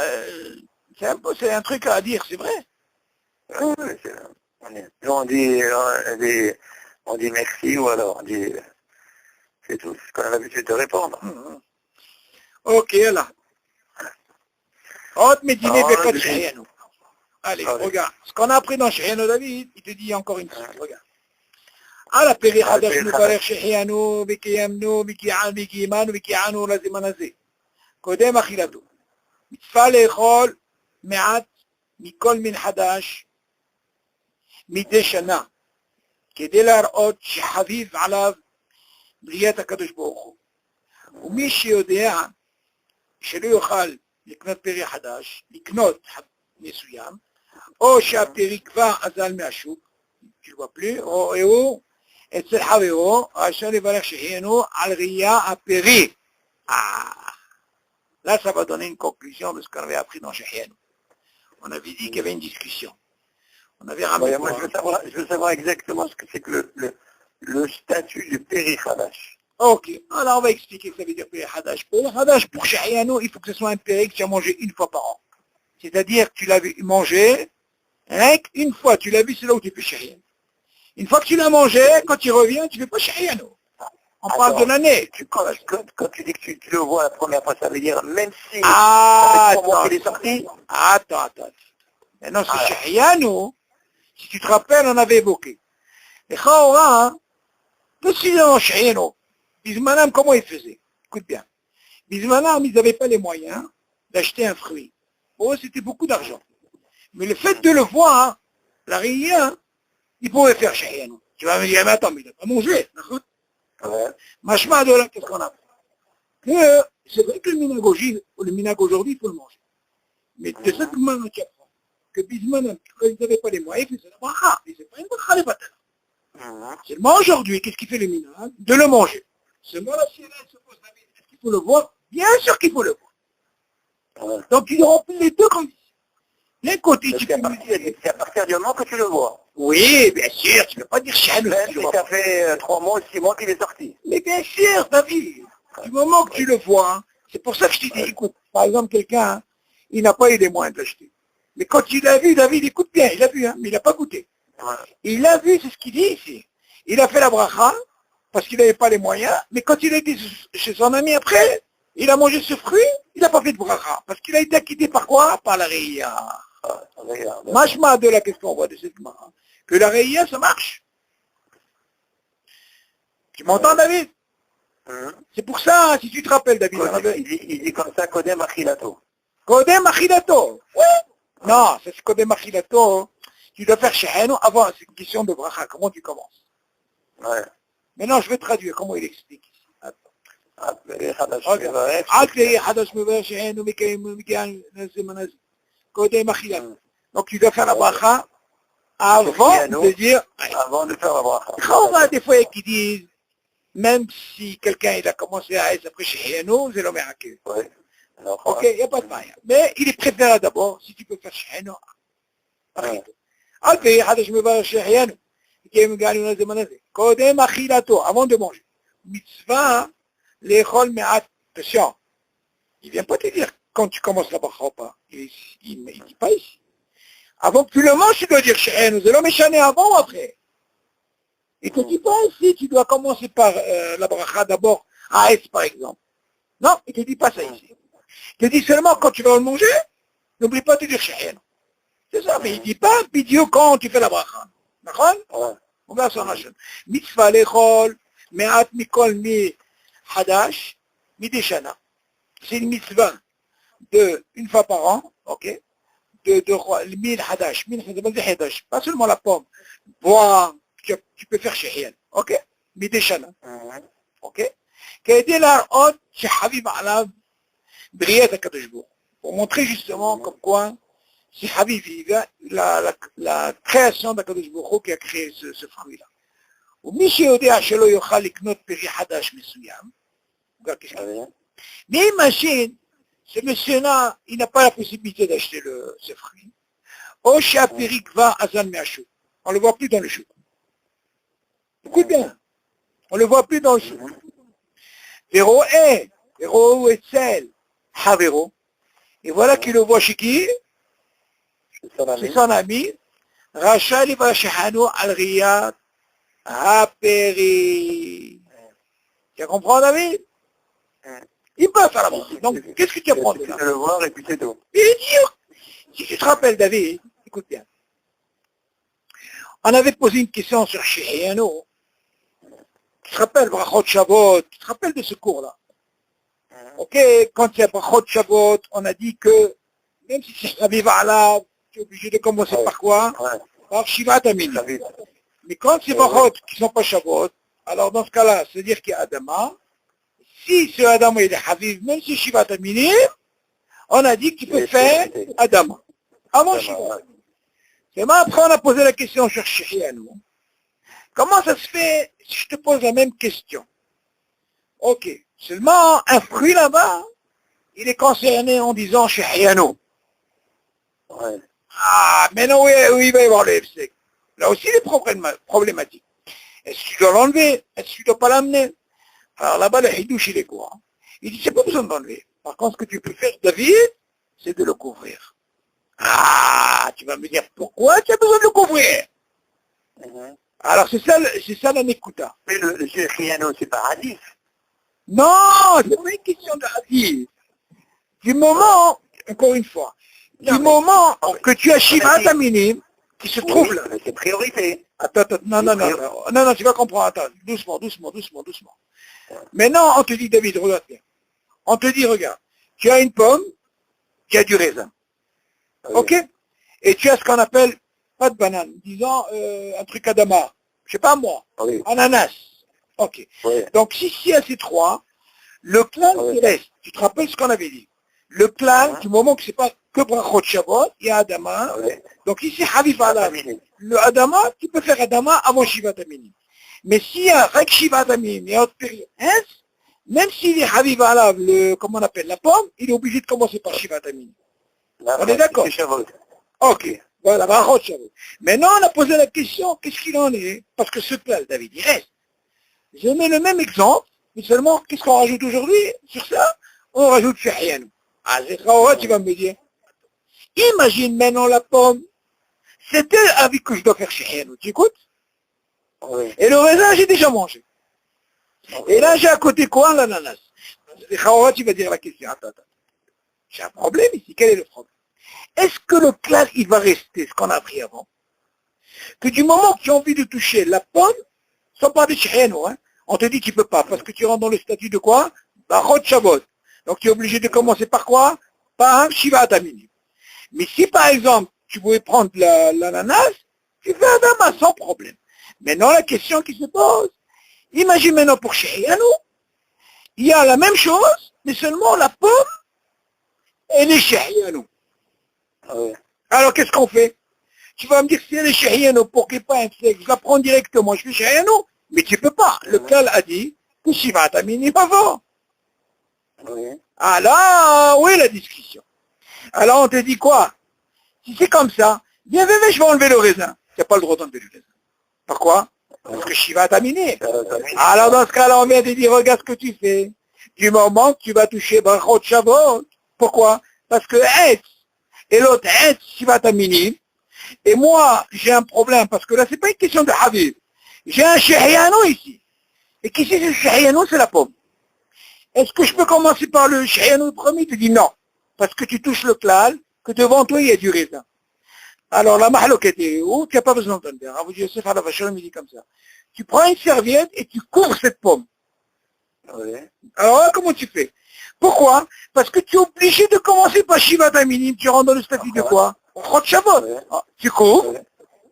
c'est un truc à dire, c'est vrai. Oui, oui, nous, on dit merci ou alors on dit, c'est tout, c'est ce qu'on a l'habitude de répondre. Ok, là. Autre médine, Alors, Bekat Shahianou. Allez, regarde. Ce qu'on a appris dans Shahianou, David, il te dit encore une chose. Regarde. على بيري حدث مبارك شحيانو بكيامنو بكيمانو بكيعانو لازم نزي قدام أخيرته متفع לאכול מעט מכל מין חדש מדי שנה כדי להראות שחביב עליו בריאת הקדוש ברוך הוא ומי שיודע שלא יוכל לקנות פרי חדש לקנות מסוים או שהפרי כבר אזל מהשוק או הוא אצל חברו, אשר לברך שהיינו על ראייה הפרי. Là, ça va donner une conclusion de ce qu'on avait appris dans Shahianou. On avait dit qu'il y avait une discussion. On avait ramené moi, je veux savoir exactement ce que c'est que le statut du Peri Hadash. Ok, alors on va expliquer ce que ça veut dire Peri Hadash. Peri Hadash, pour Shahianou, il faut que ce soit un Peri que tu as mangé une fois par an. C'est-à-dire que tu l'as mangé, rien qu'une fois, tu l'as vu, c'est là où tu fais Shahianou. Une fois que tu l'as mangé, quand tu reviens, tu ne fais pas Shahianou. On parle de l'année. Quand tu dis que tu le vois la première fois, ça veut dire même si ça fait 3 mois qu'il est sorti. Attends. Maintenant, c'est Shahianou. Si tu te rappelles, on avait évoqué. Les Khaora, qu'est-ce qu'ils ont Shahianou? Bismanam, comment ils faisaient? Écoute bien. Bismanam, ils n'avaient pas les moyens d'acheter un fruit. Oh, c'était beaucoup d'argent. Mais le fait de le voir, la Ria, ils pouvaient faire Shahianou. Tu vas me dire, mais attends, mais il n'a pas mangé. Machma de là, qu'est-ce qu'on a fait? C'est vrai que le minag aujourd'hui, il faut le manger. Mais de cette manière que Bisman, quand ils n'avaient pas les moyens, ils faisaient la bracha. Ils faisaient pas une bracha les batailles. Seulement aujourd'hui, qu'est-ce qui fait le minag? De le manger. Seulement la sirène se pose la vie. Est-ce qu'il faut le voir? Bien sûr qu'il faut le voir. Donc il remplit les deux conditions. D'un côté, tu peux me dire... C'est à partir du moment que tu le vois. Oui, bien sûr, tu ne peux pas dire Shahianou. Même si ça fait 3 mois, 6 mois qu'il est sorti. Mais bien sûr, David, du moment que tu le vois, c'est pour ça que je te dis, écoute, par exemple, quelqu'un, il n'a pas eu les moyens de l'acheter. Mais quand il l'a vu, David, écoute bien, il l'a vu, mais il n'a pas goûté. Il l'a vu, c'est ce qu'il dit ici. Il a fait la bracha, parce qu'il n'avait pas les moyens, mais quand il a été chez son ami après, il a mangé ce fruit, il n'a pas fait de bracha, parce qu'il a été acquitté par quoi? Par la Reïa. Machma de la question, on voit de cette main. Que la Reïa, ça marche. Tu m'entends, David? C'est pour ça, si tu te rappelles, David. Il dit comme ça, Kodem Achilato. Kodem Achilato. Oui. Non, c'est Kodem Achilato. Tu dois faire Shahianou avant, c'est une question de bracha. Comment tu commences? Ouais. Maintenant, je vais traduire. Comment il explique ici? Donc tu dois faire la bracha avant de dire... Avant de faire la bracha. On va des fois qui disent, même si quelqu'un il a commencé à être après Shahianou, c'est le miracle. Ok, il n'y a pas de moyen. Mais il est préférable d'abord, si tu peux faire Shahianou. Ok, je me vais Shahianou. Kodem Achilato, avant de manger. Mitzvah, l'échol me'at. Attention, il ne vient pas te dire quand tu commences la bracha ou pas. Il ne dit pas ici. Avant que tu le manges, tu dois dire Shahianou. C'est l'homme échané avant ou après. Il ne te dit pas ici, tu dois commencer par la bracha d'abord, à Aïs par exemple. Non, il ne te dit pas ça ici. Il te dit seulement quand tu vas le manger, n'oublie pas de dire Shahianou. C'est ça, mais il ne dit pas Bidio quand tu fais la bracha. D'accord? On va sur la chaîne. Mitzvah l'échol, me'at mikol mi hadash, mi deshana. C'est une mitzvah de une fois par an, ok? min hadash, pas seulement la pomme. Bois, tu peux faire chéhien. Ok? Mideshana. Ok? Qu'aider la haute, chez Habib Alam, Briette à Kadejbo. Pour montrer justement comme quoi, c'est Habib, la création d'Akadosh Baruch Hu qui a créé ce fruit-là. ומי שיודע שלא יוכל לקנות פרי חדש מסוים, mais imagine, ce monsieur-là, il n'a pas la possibilité d'acheter ce fruit. Au Shapirik va Azan Meachou. On ne le voit plus dans le chou. Écoute bien, on ne le voit plus dans le chou. Véro Etzel, Havero. Et voilà qu'il le voit chez qui? C'est son ami. Rachel va chez Hanou al-Riyad. Apéri. Tu comprends, David? Il passe à la vente. Donc, qu'est-ce que tu apprends de là? Tu le voir et puis c'est tout. Si tu te rappelles, David, écoute bien. On avait posé une question sur Shehiano. Tu te rappelles, Brachot Shavuot, tu te rappelles de ce cours-là? Ok, quand il y a Brachot Shavuot, on a dit que, même si c'est Chaviv Alav, tu es obligé de commencer par quoi? Par Shivat Amini. Mais quand c'est Brachot qui ne sont pas Shavuot, alors dans ce cas-là, c'est-à-dire qu'il y a Adama. Si ce Adama il est Haviv, même si Shivat Amini, on a dit que tu peux faire Adama. Avant Shivat. C'est moi, après on a posé la question sur Shehiano. Comment ça se fait si je te pose la même question? Ok, seulement un fruit là-bas, il est concerné en disant Shehiano. Ouais. Ah, maintenant où il va y avoir le FSEC? Là aussi, il est problématique. Est-ce que tu dois l'enlever? Est-ce que tu ne dois pas l'amener? Alors là-bas, le hidouche, il est quoi? Il dit, c'est pas besoin d'enlever. Par contre, ce que tu peux faire, David, c'est de le couvrir. Ah, tu vas me dire, pourquoi tu as besoin de le couvrir? Alors, c'est ça la Nekuta. Mais le Shehiano, c'est pas hadith. Non, c'est pas une question de hadith. Du moment, encore une fois, du moment que tu as Shiva Taminim, qui se trouve là. C'est priorité. Attends, non, tu vas comprendre, attends, doucement. Maintenant, on te dit, David, regarde bien. On te dit, regarde, tu as une pomme, qui a du raisin. Ok? Et tu as ce qu'on appelle, pas de banane, disons, un truc adama. Je sais pas moi. Ananas. Ok. Donc, si il y a ces trois, le clan qui reste, tu te rappelles ce qu'on avait dit? Le clan, du moment que c'est pas que Brachot Shabbat, il y a Adama. Donc ici, Havif Alav. Le Adama, tu peux faire Adama avant Shivat Amini. Mais s'il y a Rek Shivat Amini, il y a autre période, même s'il est Havif Alav, comment on appelle, la pomme, il est obligé de commencer par Shivat Amini. On est d'accord? Ok. Voilà, Brachot Shabbat. Maintenant, on a posé la question, qu'est-ce qu'il en est? Parce que ce clan, David, il reste. Je mets le même exemple, mais seulement, qu'est-ce qu'on rajoute aujourd'hui? Sur ça, on rajoute Shehiano. Ah, c'est Khaora, tu vas me dire. Imagine maintenant la pomme. C'est elle avec que je dois faire Shehiano. Tu écoutes? Et le raisin, j'ai déjà mangé. Et là, j'ai à côté quoi? L'ananas. C'est Khaora, tu vas dire la question. Attends. J'ai un problème ici. Quel est le problème? Est-ce que le clan, il va rester, ce qu'on a appris avant? Que du moment que tu as envie de toucher la pomme, sans parler de Shehiano, hein, on te dit que tu peux pas, parce que tu rentres dans le statut de quoi? Brachot Shabbat. Donc tu es obligé de commencer par quoi? Par Shiva Amini. Mais si par exemple, tu pouvais prendre l'ananas, tu fais Adama sans problème. Maintenant la question qui se pose, imagine maintenant pour Shehiano, il y a la même chose, mais seulement la pomme, elle est Shehiano. Alors qu'est-ce qu'on fait? Tu vas me dire si elle est Shehiano pour qu'il n'y ait pas un sexe, je la prends directement, je fais Shehiano, mais tu peux pas. Le Kal a dit que Shiva Amini pas fort. Alors, où est la discussion? Alors on te dit quoi? Si c'est comme ça, viens, je vais enlever le raisin. Tu n'as pas le droit d'enlever le raisin. Pourquoi? Parce que Shiva Amini. Alors dans ce cas-là, on vient te dire, regarde ce que tu fais. Du moment que tu vas toucher Brachot Shabbat. Pourquoi? Parce que Etz, et l'autre Etz, Shiva Amini. Et moi, j'ai un problème, parce que là, c'est pas une question de Habib. J'ai un Shehiano ici. Et qui c'est ce Shehiano? C'est la pomme. Est-ce que je peux commencer par le Shehiano premier? Tu dis non. Parce que tu touches le klal, que devant toi, il y a du raisin. Alors, la mahloquette est où? Tu n'as pas besoin d'entendre. Rav Yosef à la vachon, il dit comme ça. Tu prends une serviette et tu couvres cette pomme. Alors là, comment tu fais? Pourquoi? Parce que tu es obligé de commencer par Shivat Aminim, tu rentres dans le statut de quoi? Chod Shabbat. Ah, tu couvres.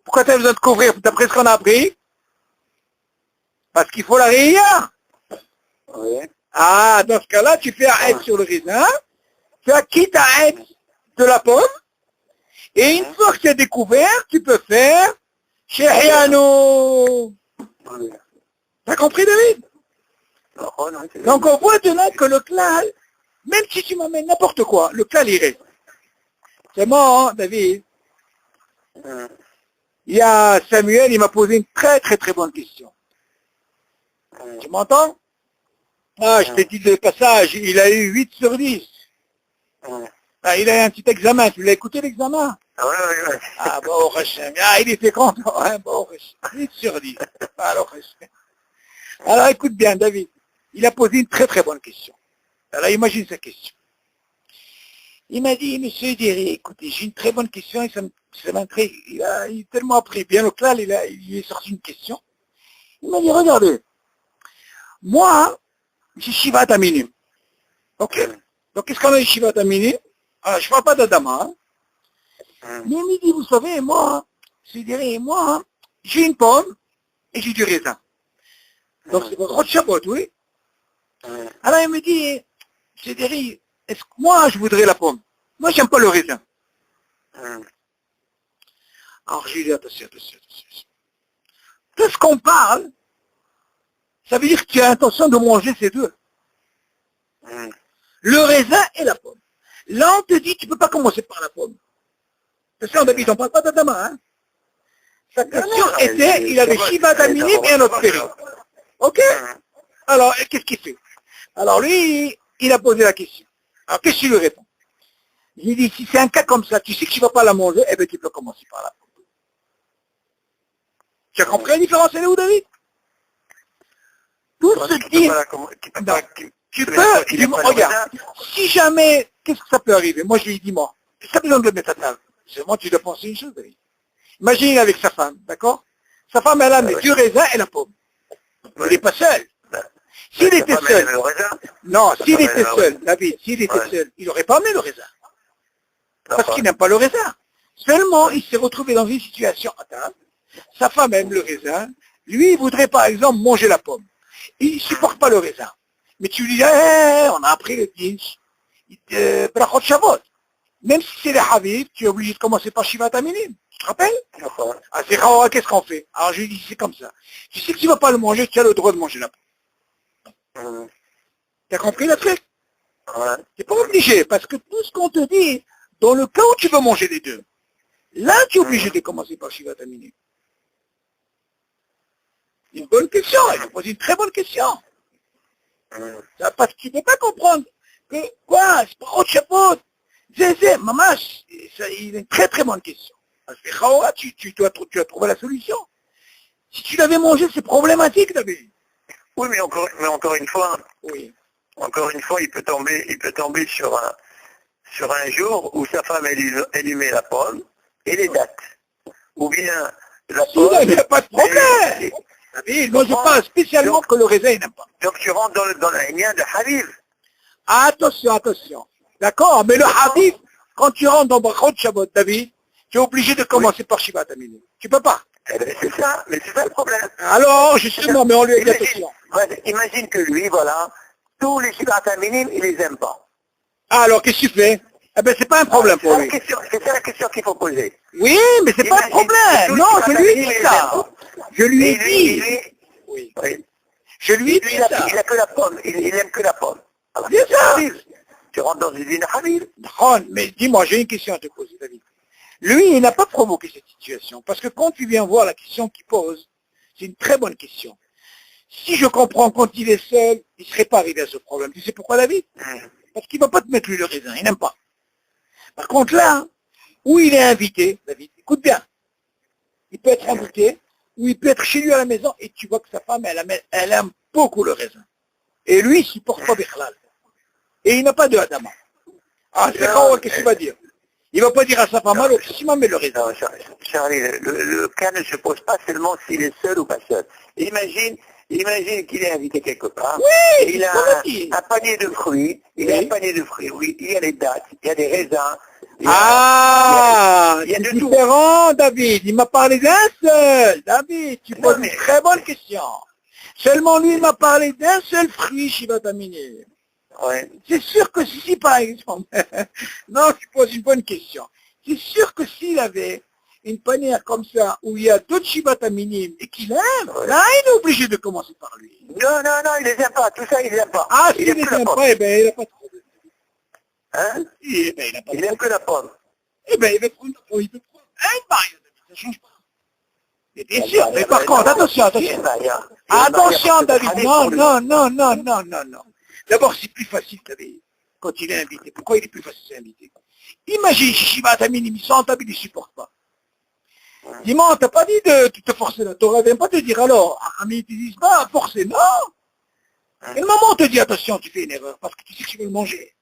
Pourquoi tu as besoin de couvrir d'après ce qu'on a appris? Parce qu'il faut la réa. Ah, dans ce cas-là, tu fais un aide sur le raisin, tu acquittes un aide de la pomme, et une fois que tu as découvert, tu peux faire Shehiano. T'as compris, David? Donc on voit de là que le klal, même si tu m'amènes n'importe quoi, le klal irait. C'est moi, hein, David. Il y a Samuel, il m'a posé une très très très bonne question. Tu m'entends? Ah, je t'ai dit le passage, il a eu 8 sur 10. Ah, il a eu un petit examen, tu l'as écouté l'examen? Ah, bon, Hachem. Ah, il était content, hein, bon, 8 sur 10. Alors écoute bien, David. Il a posé une très très bonne question. Alors imagine sa question. Il m'a dit, monsieur Derry, écoutez, j'ai une très bonne question et ça m'intrigue. Il a tellement appris bien au clal, il est sorti une question. Il m'a dit, regardez, moi, j'ai Shivat Aminim. Ok. Donc qu'est-ce qu'on a Shivat Aminim? Alors, je ne parle pas d'Adama. Hein. Mais il me dit, vous savez, moi, monsieur Derry, moi, j'ai une pomme et j'ai du raisin. Donc c'est votre Shabbat, oui. Alors il me dit, monsieur Derry, est-ce que moi, je voudrais la pomme? Moi, j'aime pas le raisin. Alors, j'ai dit, attention. Tout ce qu'on parle, ça veut dire que tu as l'intention de manger ces deux. Le raisin et la pomme. Là, on te dit, tu ne peux pas commencer par la pomme. C'est ça, on ne parle pas d'Adama, hein. Sa question était, il avait Shiva d'Aminim et un autre péri. Ok? Alors, qu'est-ce qu'il fait? Alors, lui, il a posé la question. Alors, qu'est-ce que tu lui réponds? J'ai dit, si c'est un cas comme ça, tu sais que tu ne vas pas la manger, eh bien, tu peux commencer par la pomme. Tu as compris la différence, elle est où, David? Tout ce qui... Regarde, si jamais, qu'est-ce que ça peut arriver? Moi, je lui ai dit, moi, qu'est-ce que tu as besoin de le mettre à table? Moi, tu dois penser une chose, David. Imagine avec sa femme, d'accord? Sa femme, elle a mis du raisin et la pomme. Il n'est pas seul. S'il était seul, non, s'il était seul, David, s'il était seul, il n'aurait pas amené le raisin. Parce qu'il n'aime pas le raisin. Seulement, il s'est retrouvé dans une situation à table. Sa femme aime le raisin. Lui, il voudrait par exemple manger la pomme. Il ne supporte pas le raisin. Mais tu lui dis, on a appris le dinch. Brachot Shavot. Même si c'est les Habib, tu es obligé de commencer par Shivat Aminim. Tu te rappelles? Ah, c'est rare, qu'est-ce qu'on fait? Alors je lui dis, c'est comme ça. Tu sais que tu ne vas pas le manger, tu as le droit de manger la pomme. Tu as compris le truc? Tu n'es pas obligé, parce que tout ce qu'on te dit, dans le cas où tu veux manger les deux, là tu es obligé de commencer par Shivat Aminim. Une bonne question, il m'a posé une très bonne question. Parce que tu ne peux pas comprendre que, quoi, c'est pas autre chapeau. Zézé, mamash, il a une très très bonne question. Parce que tu dois trouver la solution. Si tu l'avais mangé, c'est problématique, David. Oui, mais encore une fois, il peut tomber sur un jour où sa femme, elle lui met la pomme et les dates. Ou bien la pomme... Il n'y a pas de problème. David, moi je parle spécialement que le raisin, il n'aime pas. Donc tu rentres dans la lignée de Habib. Attention. D'accord, mais le Habib, quand tu rentres dans Brachot Shabbat, David, tu es obligé de commencer par Shivat Aminim. Tu peux pas. C'est ça le problème. Alors, justement, mais on lui a dit attention. Imagine que lui, voilà, tous les Shivat Aminim, il les aime pas. Alors, qu'est-ce que tu fais? Eh bien, c'est pas un problème pour lui. C'est ça la question qu'il faut poser. Oui, mais c'est pas un problème. Non, je lui ai dit ça. Je lui ai dit. Oui. Je lui ai dit ça. Il a que la pomme. Il aime que la pomme. C'est ça. Tu rentres dans une Habib. Mais dis-moi, j'ai une question à te poser, David. Lui, il n'a pas provoqué cette situation. Parce que quand tu viens voir la question qu'il pose, c'est une très bonne question. Si je comprends, quand il est seul, il ne serait pas arrivé à ce problème. Tu sais pourquoi, David? Parce qu'il ne va pas te mettre lui le raisin. Il n'aime pas. Par contre, là, où il est invité, David, écoute bien. Il peut être invité, ou il peut être chez lui à la maison, et tu vois que sa femme, elle aime beaucoup le raisin. Et lui, il ne supporte pas Bichlal. Et il n'a pas de Adama. Ah, c'est rare, qu'est-ce qu'il va dire? Il ne va pas dire à sa femme, alors, si ma met le raisin. Non, Charlie, le cas ne se pose pas seulement s'il est seul ou pas seul. Imagine qu'il est invité quelque part. Oui, il a un panier de fruits. Il a un panier de fruits, oui. Il y a les dattes, il y a des raisins. Il y a de différent, David. Il m'a parlé d'un seul. David, tu poses une très bonne question. Seulement lui, il m'a parlé d'un seul fruit, Shivatamini. Ouais. C'est sûr que si, par exemple, non, tu poses une bonne question. C'est sûr que s'il avait une panière comme ça, où il y a d'autres Shivatamini et qu'il aime, là, il est obligé de commencer par lui. Non, il les aime pas. Tout ça, il les aime pas. Ah, s'il les aime pas, eh ben, il n'a pas trop de... Hein? Il aime que la pomme. Eh ben, il peut prendre un maillot, ça ne change pas. Mais bien sûr, mais par contre, attention, David, non. D'abord, c'est plus facile, David, quand il est invité. Pourquoi il est plus facile d'inviter? Imagine, si Shiva Tamini, il sent, David, il ne supporte pas. Dis-moi, on t'a pas dit de te forcer la Torah, vient pas te dire alors, Amis, ils disent pas, forcer, non. Et le moment on te dit, attention, tu fais une erreur, parce que tu sais que tu veux le manger.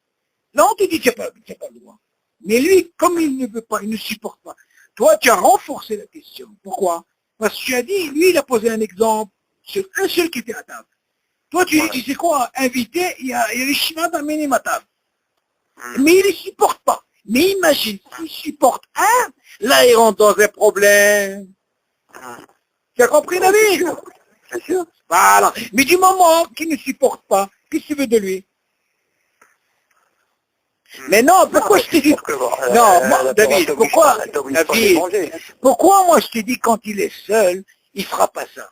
Là, on te dit, tu n'as pas le droit. Mais lui, comme il ne veut pas, il ne supporte pas, toi, tu as renforcé la question. Pourquoi? Parce que tu as dit, lui, il a posé un exemple sur un seul qui était à table. Toi, tu dis, c'est quoi? Invité, il y a les Shiva Tamini à table. Mais il ne supporte pas. Mais imagine, s'il supporte un, là, il rentre dans un problème. Tu as compris, David? C'est sûr. Voilà. Mais du moment qu'il ne supporte pas, qu'est-ce que tu veux de lui? Mais non, pourquoi je t'ai dit... Non, moi, David, pourquoi moi je t'ai dit quand il est seul, il ne fera pas ça?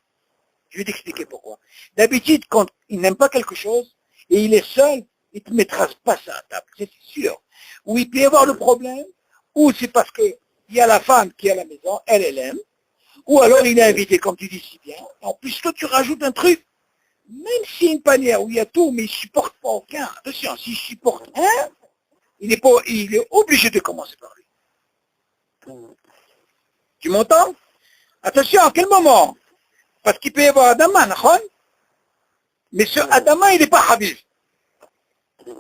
Je vais t'expliquer pourquoi. D'habitude, quand il n'aime pas quelque chose, et il est seul, il ne te mettra pas ça à table, c'est sûr. Ou il peut y avoir le problème, ou c'est parce qu'il y a la femme qui est à la maison, elle aime, ou alors il est invité, comme tu dis si bien. En plus, toi, tu rajoutes un truc, même s'il y a une panière où il y a tout, mais il ne supporte pas aucun. Attention, s'il supporte un, il est obligé de commencer par lui. Tu m'entends? Attention, à quel moment? Parce qu'il peut y avoir Adama, mais ce Adama, il n'est pas Habib.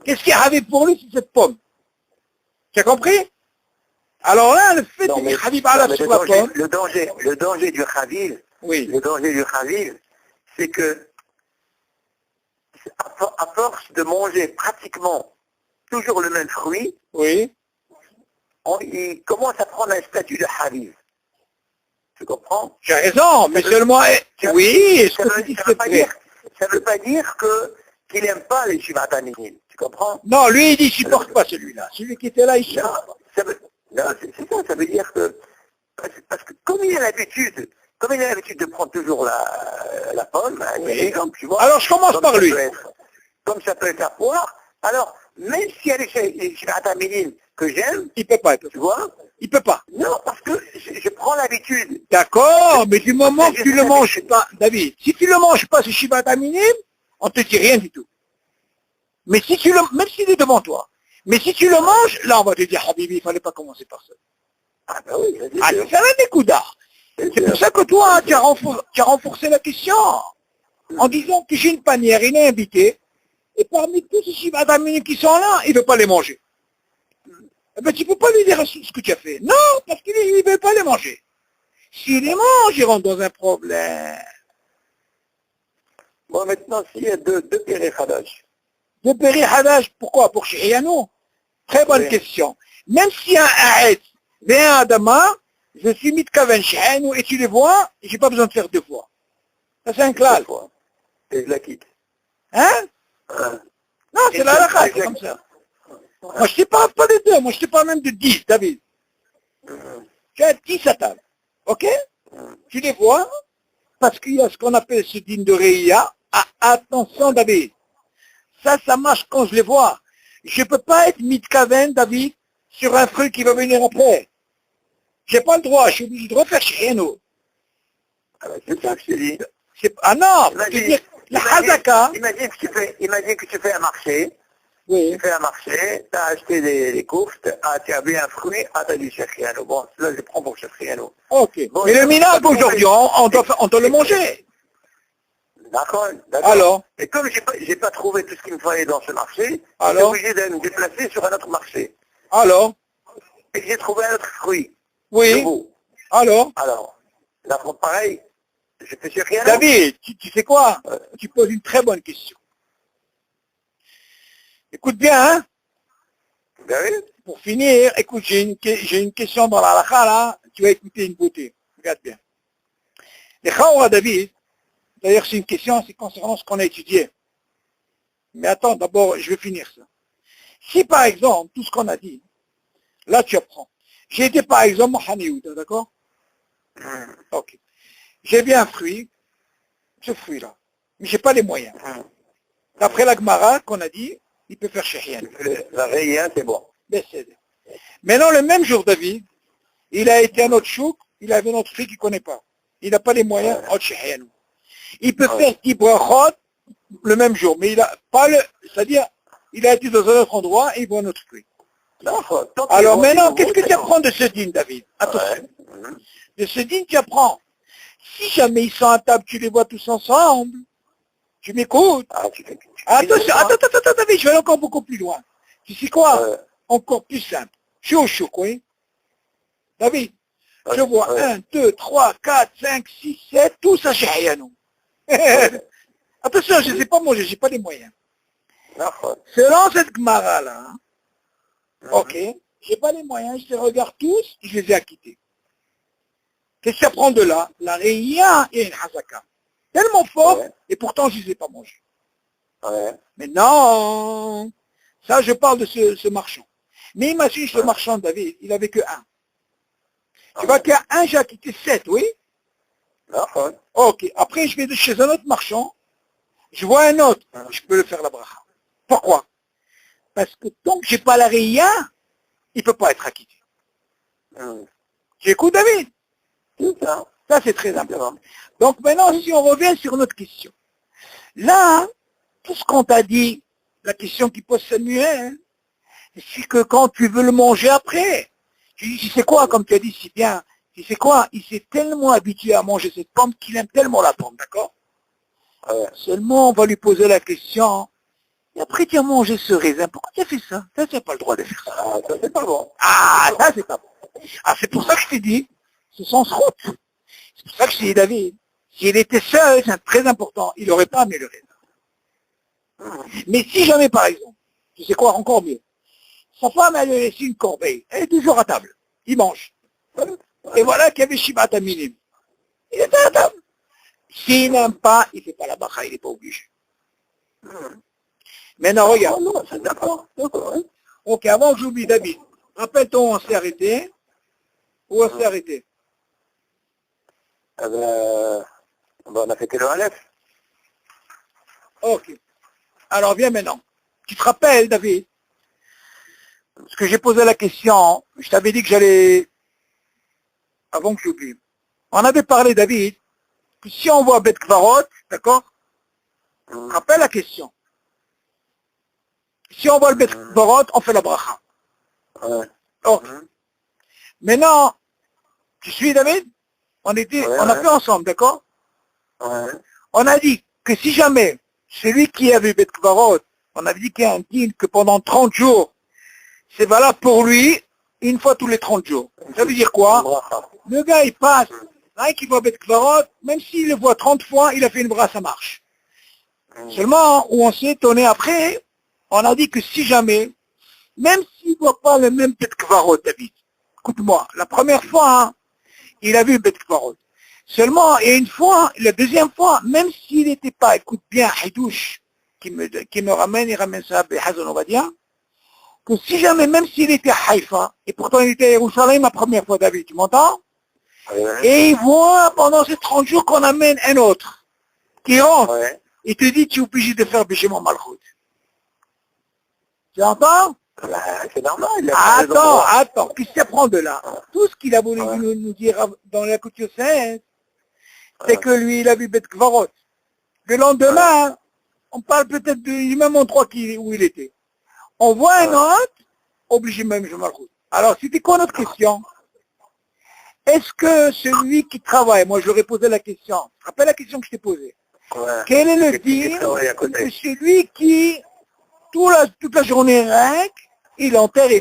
Qu'est-ce qui est Habib pour lui, c'est cette pomme? Tu as compris? Alors là, le fait de Habib à la sur la pomme... Le danger du Habib, c'est que, à force de manger pratiquement toujours le même fruit, il commence à prendre un statut de Habib. Tu comprends? Tu as raison, mais seulement... Oui, ça ne veut pas dire qu'il n'aime pas les Shiva Tamini. Tu comprends? Non, lui, il dit, il ne supporte pas celui-là. Celui qui était là, il supporte pas. Ça veut dire que... Parce que comme il a l'habitude de prendre toujours la pomme, exemple, tu vois... Alors, je commence par lui. Comme ça peut être la poire, alors, même s'il y a les Shiva Tamini que j'aime... Il ne peut pas, tu vois? Il ne peut pas. Non, parce que je prends l'habitude. D'accord, mais du moment que tu ne le manges pas, David, si tu ne le manges pas, ce Shiva Tamini, on ne te dit rien du tout. Mais si tu même s'il est devant toi, mais si tu le manges, là on va te dire, Habibi, il ne fallait pas commencer par ça. Ah ben oui, c'est ça un écoudard. C'est pour ça que toi, tu as renforcé la question, en disant que j'ai une panière, il est invité, et parmi tous ces Shiva Tamini qui sont là, il ne veut pas les manger. Eh ben, tu ne peux pas lui dire ce que tu as fait. Non, parce qu'il ne veut pas les manger. S'il les mange, il rentre dans un problème. Bon, maintenant, s'il y a deux Péré Hadash. Deux Péré Hadash, pourquoi? Pour Shihiyano? Très bonne question. Même s'il y a un Aït et un Adama, je suis Mitkaven Shihiyano et tu les vois, et je n'ai pas besoin de faire deux fois. Ça, c'est un clal. Et je la quitte. Hein? Non, c'est la halakha, c'est comme ça. Moi, je ne te parle pas de deux, moi, je te parle même de 10, David. Tu as 10 à table. Ok? Tu les vois, parce qu'il y a ce qu'on appelle ce dîme de Réia. Ah, attention, David. Ça marche quand je les vois. Je ne peux pas être mitkaven, David, sur un fruit qui va venir après. Je n'ai pas le droit, je suis obligé de refaire chez Reno. C'est ça que je te dis. Ah non, la Hazaka... Imagine que tu fais un marché. Oui. Tu fais un marché, tu as acheté des courses, tu as vu un fruit, tu as dit Cheikhiano. Bon, là je prends pour Cheikhiano. Ok. Bon, mais le minable aujourd'hui, on doit le manger. D'accord. Alors? Et comme j'ai pas trouvé tout ce qu'il me fallait dans ce marché, je suis alors? obligé de me déplacer sur un autre marché. Alors? et que j'ai trouvé un autre fruit. Oui. Alors, là, pareil, je fais sur rien. David, tu sais quoi? Tu poses une très bonne question. Écoute bien, hein? Oui. Pour finir, écoute, j'ai une question dans la halakha, là. Tu vas écouter une beauté. Regarde bien. Les Khaoura David, d'ailleurs, c'est une question, c'est concernant ce qu'on a étudié. Mais attends, d'abord, je vais finir ça. Si, par exemple, tout ce qu'on a dit, là, tu apprends. J'ai été, par exemple, Haniyouda, d'accord? Ok. J'ai bien un fruit, ce fruit-là. Mais j'ai pas les moyens. D'après la Gemara qu'on a dit, il peut faire chez rien. La rien, c'est bon. Maintenant, le même jour, David, il a été à notre chouk, il avait notre fruit qu'il ne connaît pas. Il n'a pas les moyens, il peut faire 10 brachot le même jour, mais il a pas le, c'est-à-dire, il a été dans un autre endroit et il voit notre fruit. Alors maintenant, qu'est-ce que tu apprends de ce dîne, David? Attention. De ce dîne, tu apprends. Si jamais ils sont à table, tu les vois tous ensemble, tu m'écoutes. Attention, attends, David, je vais aller encore beaucoup plus loin. Tu sais quoi? Encore plus simple. Je suis au chouk, oui. David, je vois 1, 2, 3, 4, 5, 6, 7, tous à Chehianou. Attention, je ne sais pas manger, je n'ai pas les moyens. Selon cette Gemara-là, ok, je n'ai pas les moyens, je les regarde tous, je les ai acquittés. Qu'est-ce que ça prend de là? La réa et une hazaka. Tellement fort, et pourtant je ne les ai pas mangés. Mais non, ça je parle de ce marchand. Mais imagine ce marchand, David, il n'avait que un. Tu vois qu'à un, j'ai acquitté 7, oui? Ok, après je vais chez un autre marchand, je vois un autre, je peux le faire la bracha. Pourquoi? Parce que tant que j'ai pas la réa, il ne peut pas être acquitté. Tu écoutes, David? Ça, c'est très important. Donc maintenant, si on revient sur notre question. Là, tout ce qu'on t'a dit, la question qui pose Samuel, c'est que quand tu veux le manger après, tu dis, tu sais quoi, comme tu as dit si bien, tu sais quoi, il s'est tellement habitué à manger cette pomme qu'il aime tellement la pomme, d'accord? Seulement, on va lui poser la question, et après tu as mangé ce raisin, pourquoi tu as fait ça? Ça, tu n'as pas le droit de faire ça. Ça, c'est pas bon. Ça, c'est pas bon. C'est pour ça que je t'ai dit, c'est sans route. C'est pour ça que je t'ai dit, David, s'il était seul, c'est très important, il n'aurait pas mis le raisin. Mais si jamais, par exemple, tu sais quoi, encore mieux, sa femme, elle lui a laissé une corbeille, elle est toujours à table, il mange. Et voilà qu'il y avait Shibat Aminim. Il était à table. S'il n'aime pas, il ne fait pas la bracha, il n'est pas obligé. Maintenant, regarde. D'accord. Ok, avant que j'oublie, David, rappelle-toi où on s'est arrêté. Où on s'est arrêté? On a fait que le Aleph. Ok. Alors, viens maintenant. Tu te rappelles, David, parce que j'ai posé la question, je t'avais dit que j'allais, avant que j'oublie. On avait parlé, David, que si on voit Bet Kvarot, d'accord? Rappelle la question. Si on voit le Bet Kvarot, on fait la bracha. Ok. Maintenant, tu suis, David? On a fait ensemble, d'accord? On a dit que si jamais celui qui a vu Bet Kvarot, on avait dit qu'il y a un deal que pendant 30 jours, c'est valable pour lui une fois tous les 30 jours. Ça veut dire quoi? Le gars, il passe, là, qui voit Bet Kvarot, même s'il le voit 30 fois, il a fait une brasse, ça marche. Seulement, où on s'est étonné après, on a dit que si jamais, même s'il ne voit pas le même Bet Kvarot, David, écoute-moi, la première fois, hein, il a vu Bet Kvarot. Seulement, et une fois, la deuxième fois, même s'il n'était pas, écoute bien, Hidouche, qui me ramène, il ramène ça à Hazan, on va dire, que si jamais, même s'il était à Haïfa, et pourtant il était à Jérusalem la première fois, David, tu m'entends? Et il voit pendant ces 30 jours qu'on amène un autre, qui rentre, il te dit, tu es obligé de faire Béchément Malchut. Tu entends? C'est normal. Attends, qu'est-ce qu'il apprend de là? Tout ce qu'il a voulu nous dire dans la couture sainte, c'est que lui, il a vu Bet Kvarot. Le lendemain, on parle peut-être du même endroit où il était. On voit un autre, obligé même je Malchut. Alors, c'était quoi notre question? Est-ce que celui qui travaille, moi je leur ai posé la question, tu te rappelles la question que je t'ai posée? Quel est le dire de celui qui, toute la journée règle, il enterre.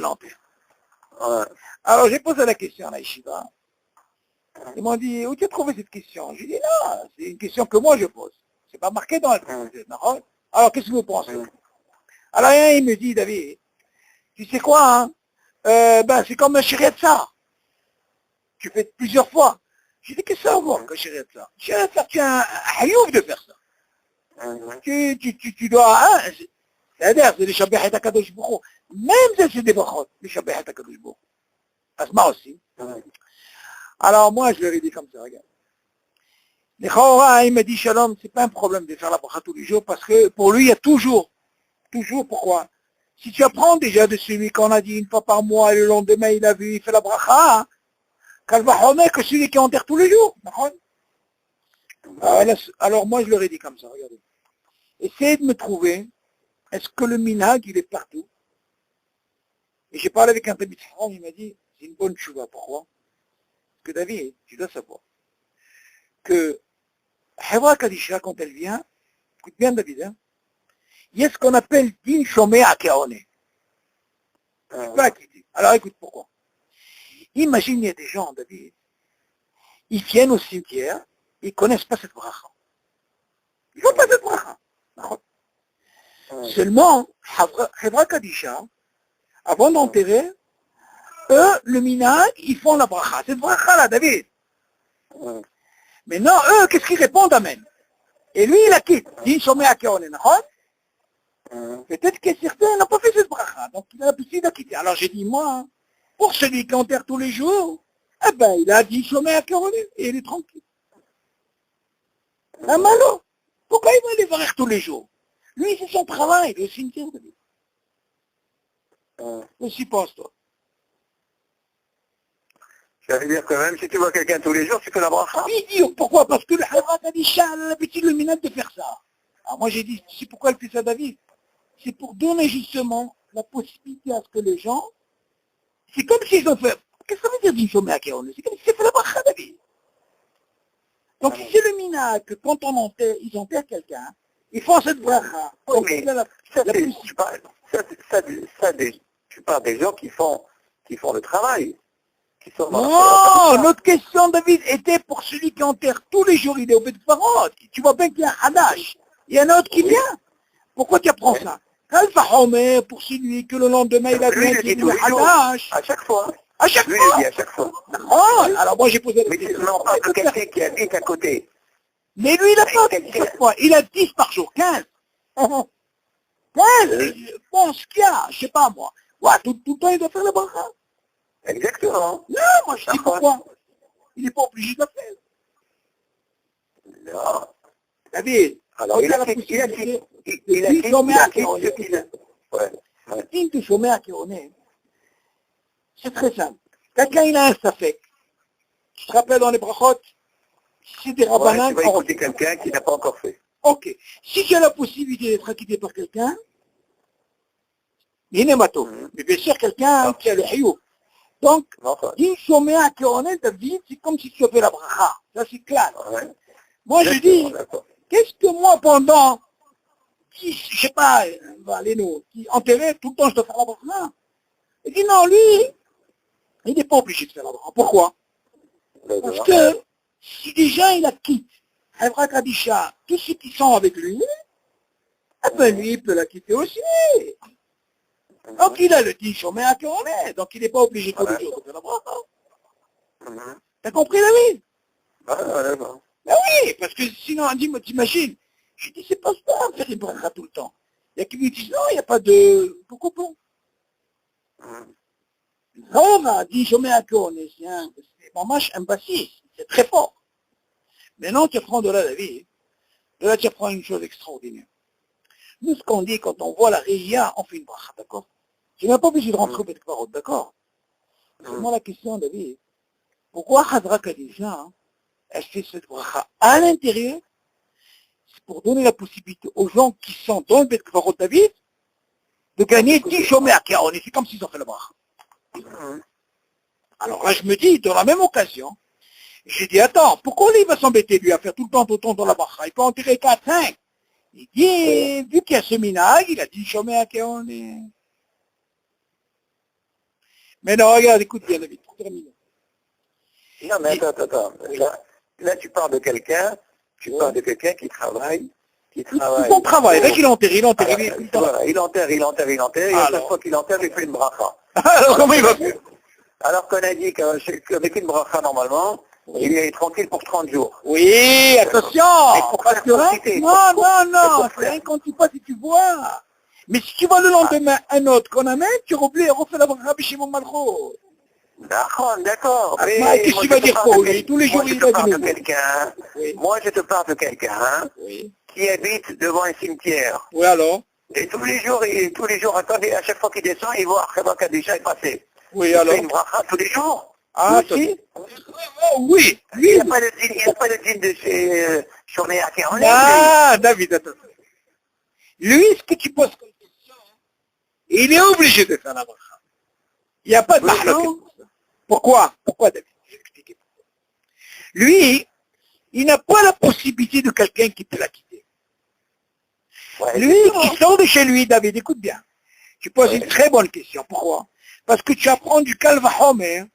Alors j'ai posé la question à la yeshiva. Ils m'ont dit, où tu as trouvé cette question? J'ai dit, non, c'est une question que moi je pose. C'est pas marqué dans le texte. Alors qu'est-ce que vous pensez? Alors il me dit, David, tu sais quoi, hein? C'est comme un shiretza. Tu fais plusieurs fois. J'ai dit, qu'est-ce que ça va voir, que shiretza? Shiretza, tu es un hayouf de faire ça. Tu dois, hein, c'est-à-dire, c'est les shabihat HaKadosh Baruch Hu. Même si c'est des brachot, les shabihat HaKadosh Baruch Hu. Asma aussi. Alors moi, je leur ai dit comme ça, regarde. Les Chahora, il m'a dit, Shalom, c'est pas un problème de faire la bracha tous les jours, parce que pour lui, il y a toujours, pourquoi? Si tu apprends déjà de celui qu'on a dit une fois par mois, et le lendemain, il a vu, il fait la bracha, qu'elle va remettre que celui qui enterre tous les jours. Alors moi, je leur ai dit comme ça, regardez. Essayez de me trouver, est-ce que le minhag, il est partout? Et j'ai parlé avec un Talmid Chacham, il m'a dit, c'est une bonne chouva. Pourquoi? Parce que David, tu dois savoir que Hevra Kadisha, quand elle vient, écoute bien David, hein, il y a ce qu'on appelle din shomé à Keone. Alors écoute pourquoi. Imagine, il y a des gens, David, ils viennent au cimetière, ils ne connaissent pas cette bracha. Ils n'ont pas cette bracha. Seulement, Hevra Kadisha, avant d'enterrer, eux, le minhag, ils font la bracha. Cette bracha-là, David. Maintenant, eux, qu'est-ce qu'ils répondent? Amen. Et lui, il la quitte. Din shomé à Keone. Peut-être que certains n'ont pas fait cette bracha, donc il a la possibilité de quitter. Alors j'ai dit, moi, pour celui qui enterre tous les jours, eh ben, il a dit chômé à Caroline, et il est tranquille. Un malo. Pourquoi il va aller voir tous les jours? Lui, c'est son travail, le cimetière de lui. Qu'est-ce que pense-toi? Ça veut dire que même si tu vois quelqu'un tous les jours, tu fais la bracha? Oui, dire, pourquoi? Parce que le Havrat a dit, a l'habitude, le minage de faire ça. Alors moi j'ai dit, tu sais pourquoi elle fait ça, David? C'est pour donner justement la possibilité à ce que les gens, c'est comme s'ils ont fait, qu'est-ce que ça veut dire d'une chômée à Kéron? C'est comme si c'était fait la bracha, David. Donc si c'est le minage que quand on enterre, ils enterrent quelqu'un, ils font cette bracha. Oui, mais tu parles des gens qui font le travail. Qui sont non, notre question, David, était pour celui qui enterre tous les jours, il est au fait de parole. Tu vois bien qu'il y a un hadash. Il y a un autre qui vient. Pourquoi tu apprends ça? Al-Fahomé, pour celui que le lendemain il a bien dit le hadash. À chaque fois. À chaque fois. Il dit à chaque fois. Oh, alors moi j'ai posé la question. Mais non, pas de quelqu'un qui habite à côté. Mais lui, il a pas dit chaque fois. Il a 10 par jour, 15. 15, je pense qu'il y a, je sais pas moi. Ouais, tout le temps il doit faire le bracha. Exactement. Non, moi je dis pourquoi. Il n'est pas obligé de le faire. Non. David, alors il a c'est très simple. Quelqu'un il a un safek. Tu te rappelles dans les brachot, c'est des rabbanans. Tu vas écouter quelqu'un qui n'a pas encore fait. Ok. Si tu as la possibilité d'être acquitté par quelqu'un, il est mato. Mais bien sûr, quelqu'un qui a le hayouf. Donc, din shomé à Kéoné, David, c'est comme si tu fais la bracha. Ça, c'est clair. Moi, je dis, qu'est-ce que moi, pendant, je sais pas, qui enterrait, tout le temps, je dois faire la bracha? Il dit, non, lui, il n'est pas obligé de faire la bracha. Pourquoi? Parce que, si déjà il a quitté, Hevra Kadisha, tous ceux qui sont avec lui, eh ben lui, il peut la quitter aussi. Donc il a le din shomé à Kéoné, donc il n'est pas obligé tous les jours de faire la bracha. T'as compris, David? Ben oui, parce que sinon, on dit, t'imagines, je dis, c'est pas ça, faire une bracha tout le temps. Il y a qui me disent, non, il n'y a pas de... Pourquoi pas? Roma dit, je mets à Kéoné, c'est vraiment un bassiste, c'est très fort. Maintenant, tu apprends de là la vie, de là tu apprends une chose extraordinaire. Nous, ce qu'on dit, quand on voit la Réia, on fait une bracha, d'accord? Je n'ai pas obligé de rentrer au Beth-Kvarot, d'accord? Seulement la question, David, pourquoi Hadra Kadisha, elle fait cette bracha à l'intérieur? C'est pour donner la possibilité aux gens qui sont dans le Beth-Kvarot David de gagner 10 chômés à Kéron. C'est comme s'ils ont fait le bracha. Alors là, je me dis, dans la même occasion, j'ai dit, attends, pourquoi lui va s'embêter, lui, à faire tout le temps dans la bracha? Il peut en tirer 4, 5. Il dit, vu qu'il y a ce minag, il a dit chômé à Kéron. Maintenant, regarde, écoute bien, David, pour terminer. Non, mais attends. Là, tu parles de quelqu'un, qui travaille. Son travail, là qu'il enterre, il enterre. Voilà, il enterre, et à chaque fois qu'il enterre, il fait une bracha. Alors, comment il va faire? Alors qu'on a dit qu'avec une bracha, normalement, il est tranquille pour 30 jours. Oui, attention. Parce que là, non, c'est rien quand tu passes et tu vois. Mais si tu vois le lendemain un autre qu'on amène, tu refais la bracha chez mon malchot. D'accord. Mais qu'est-ce que tu vas dire pour lui? Tous les jours, il va dire quelqu'un. Moi, je te parle de quelqu'un qui habite devant un cimetière. Oui, alors? Et tous les jours, attendez, à chaque fois qu'il descend, il voit Chevra Kadisha est passé. Oui, alors? Il fait une bracha tous les jours. Ah, aussi? Oui. Il n'y a pas de dîne de chez Shomé Akeroné. Ah, David, attends. Lui, ce que tu poses comme question, il est obligé de faire la bracha. Il n'y a pas de mahloket. Pourquoi, David? Je vais expliquer pourquoi. Lui, il n'a pas la possibilité de quelqu'un qui peut la quitter. Ouais, lui, qui sort de chez lui, David, écoute bien. Tu poses une très bonne question. Pourquoi? Parce que tu apprends du Kalva Homer.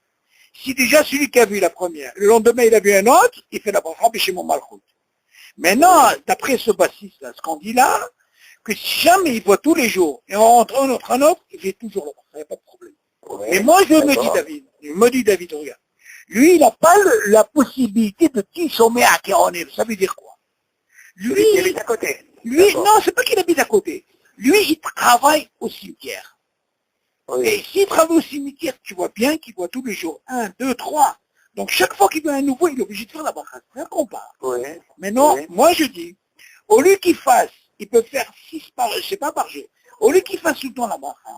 Si déjà celui qui a vu la première, le lendemain il a vu un autre, il fait la bracha chez mon malchut. Maintenant, d'après ce bassiste, là, ce qu'on dit là, que si jamais il voit tous les jours, et on rentre un autre, il fait toujours la bracha, il n'y a pas de problème. Ouais, mais moi, je me dis David, regarde, lui, il n'a pas la possibilité de chômer à Kéroné. Ça veut dire quoi? Lui, il habite à côté. Lui, non, c'est pas qu'il habite à côté. Lui, il travaille au cimetière. Oui. Et s'il travaille au cimetière, tu vois bien qu'il voit tous les jours 1, 2, 3. Donc chaque fois qu'il voit un nouveau, il est obligé de faire la bracha. C'est un combat. Oui. Maintenant, moi je dis, au lieu qu'il fasse, il peut faire 6 par, je sais pas par jour. Au lieu qu'il fasse tout le temps la bracha,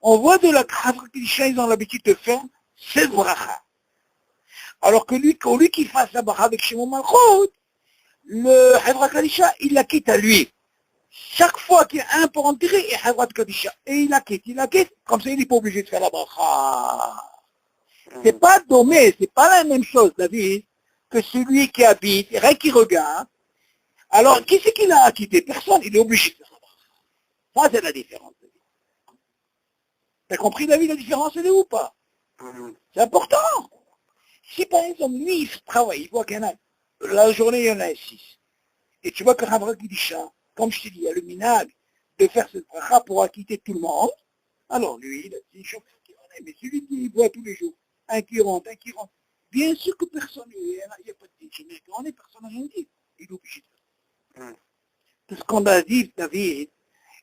on voit de la Chevra Kadisha, ils ont l'habitude de faire 7 bracha. Alors que lui, au lieu qu'il fasse la bracha avec Shimon Malchut, le Chevra Kadisha, il la quitte à lui. Chaque fois qu'il y a un pour enterrer, il y a Chevra Kadisha. Et il la quitte. Comme ça, il n'est pas obligé de faire la bracha. C'est pas dommé, c'est pas la même chose, David, que celui qui habite, rien qui regarde. Alors, qui c'est qui l'a quitté? Personne, il est obligé de faire la bracha. Ça, c'est la différence, David. T'as compris, David, la différence, elle est où pas? C'est important. Si, par exemple, lui, il travaille, il voit qu'il y en a, la journée, il y en a 6. Et tu vois que Chevra Kadisha, comme je t'ai dit, il y a le minag de faire cette bracha pour acquitter tout le monde. Alors lui, il a dit, mais celui qui voit tous les jours, un qui rentre. Bien sûr que personne, il n'y a pas de chemin, personne n'a rien dit. Il est obligé de faire. C'est ce qu'on a dit, David,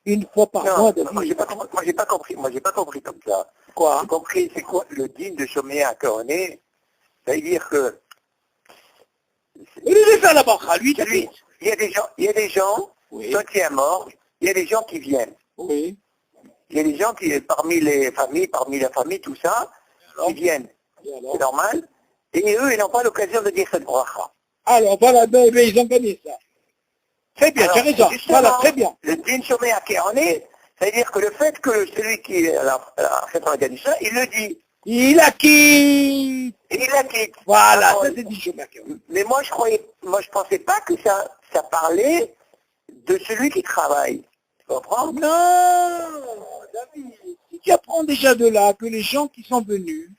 une fois par mois, David. Moi, j'ai pas compris comme ça. Quoi? J'ai compris, c'est quoi le dîne de Shomé à Kéroné? C'est-à-dire que... Il devait faire la bracha, lui, David. Il y a des gens, oui. Toi qui es mort, il y a des gens qui viennent. Oui. Il y a des gens qui, parmi la famille, tout ça, qui viennent. C'est normal. Et eux, ils n'ont pas l'occasion de dire cette bracha. Alors, voilà, mais ils ont gagné ça. Très bien, tu as raison. Voilà, très bien. Le din Shomé à Kéroné, c'est-à-dire que le fait que celui qui est à la Chevra Kadisha, il le dit. Il la quitte. Voilà, ça c'est dit Shomé à Kéroné. Mais moi, je pensais pas que ça parlait de celui qui travaille. Tu comprends? Non, David, si tu apprends déjà de là que les gens qui sont venus,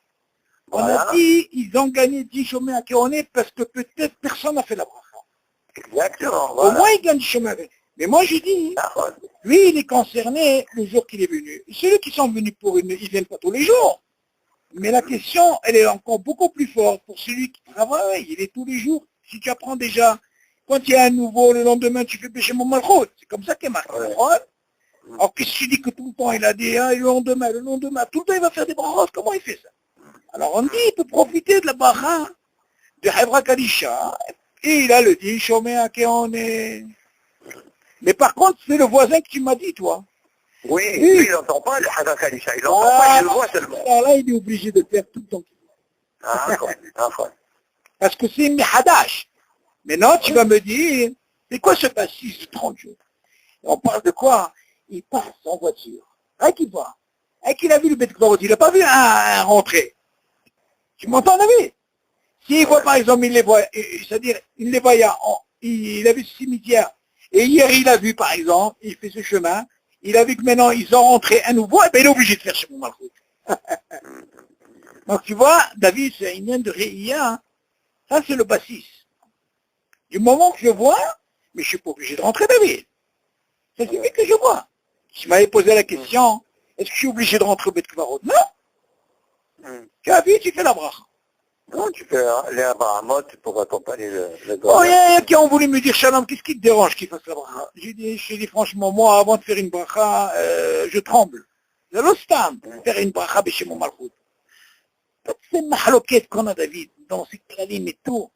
voilà. On a dit, ils ont gagné 10 chômés à Kéroné parce que peut-être personne n'a fait la bracha. Exactement. Voilà. Au moins, il gagne 10 chômés avec. Mais moi, je dis, lui, il est concerné le jour qu'il est venu. Ceux qui sont venus ils ne viennent pas tous les jours. Mais la question, elle est encore beaucoup plus forte pour celui qui travaille. Il est tous les jours. Si tu apprends déjà, quand il y a un nouveau, le lendemain, tu fais pécher mon malchut. C'est comme ça qu'il est marqué. Ouais. Alors, qu'est-ce que tu dis que tout le temps, il a dit, le lendemain, tout le temps, il va faire des brachot. Comment il fait ça? Alors, on dit, il peut profiter de la bracha de Chevra Kadisha, et il a le dit, Shomé à Kéroné. Mais par contre, c'est le voisin que tu m'as dit, toi. Oui, lui, il n'entend pas le Chevra Kadisha, il n'entend pas, il le voit seulement. Alors là, il est obligé de faire tout le temps. Parce que c'est Mihadash. Maintenant, tu vas me dire, c'est quoi ce bassiste de 30 jours? On parle de quoi? Il passe en voiture. Avec qui va? Avec qui il a vu le bête Kvorot? Il n'a pas vu un rentrer. Tu m'entends, David? S'il voit, par exemple, c'est-à-dire, il les voyait, il a vu ce cimetière, et hier, il a vu, par exemple, il fait ce chemin, il a vu que maintenant, ils ont rentré à nouveau, et bien, il est obligé de faire chez mon malchut. Donc tu vois, David, c'est une de Réia. Ça, c'est le bassiste. Du moment que je vois, mais je suis pas obligé de rentrer, David. Ça suffit que je vois. Si tu m'avais posé la question, est-ce que je suis obligé de rentrer au Bet Kvarot? Non. Tu as vu, tu fais la bracha. Non, tu fais les Abrahamot pour accompagner le Oh, il y Goya. en a qui ont voulu me dire, Shalom, qu'est-ce qui te dérange qu'il fasse la bracha? J'ai dit, franchement, moi, avant de faire une bracha, je tremble. C'est l'ostam, faire une bracha chez mon malchout. C'est une mahaloquette qu'on a, David, dans ces klalim et tout.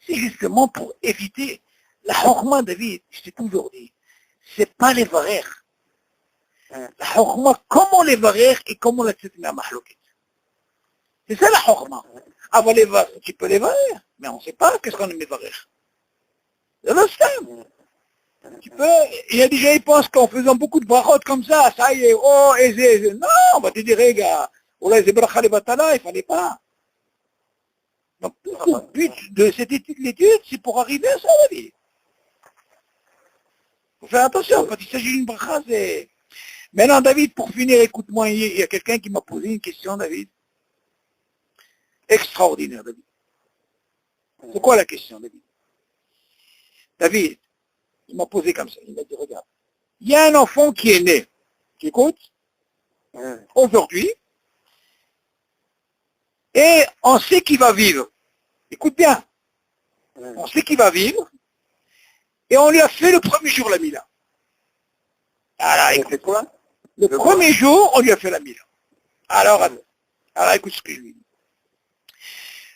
C'est justement pour éviter la chokma, David. Je t'ai toujours dit, c'est pas les varers. La chokma, comment les varers et comment la tête ma mahaloquette. C'est ça la chokma. Avant les varers, tu peux les varer, mais on ne sait pas qu'est-ce qu'on aime les varers. C'est l'ostam. Tu peux, il y a des gens qui pensent qu'en faisant beaucoup de brachot comme ça y est, oh, aisé. Non, on va te dire, regarde, oh là, c'est bracha les batala, il fallait pas. Donc, tout le but de cette étude, c'est pour arriver à ça, la vie. Il faut faire attention, quand il s'agit d'une bracha, c'est... Maintenant, David, pour finir, écoute-moi, il y a quelqu'un qui m'a posé une question, David. Extraordinaire, David. C'est quoi la question, David? David, il m'a posé comme ça, il m'a dit, regarde, il y a un enfant qui est né, tu écoutes, aujourd'hui, et on sait qu'il va vivre. Écoute bien, on sait qu'il va vivre, et on lui a fait le premier jour la mila. Alors, écoute, quoi? le premier jour, on lui a fait la mila. Alors écoute ce que je lui dis.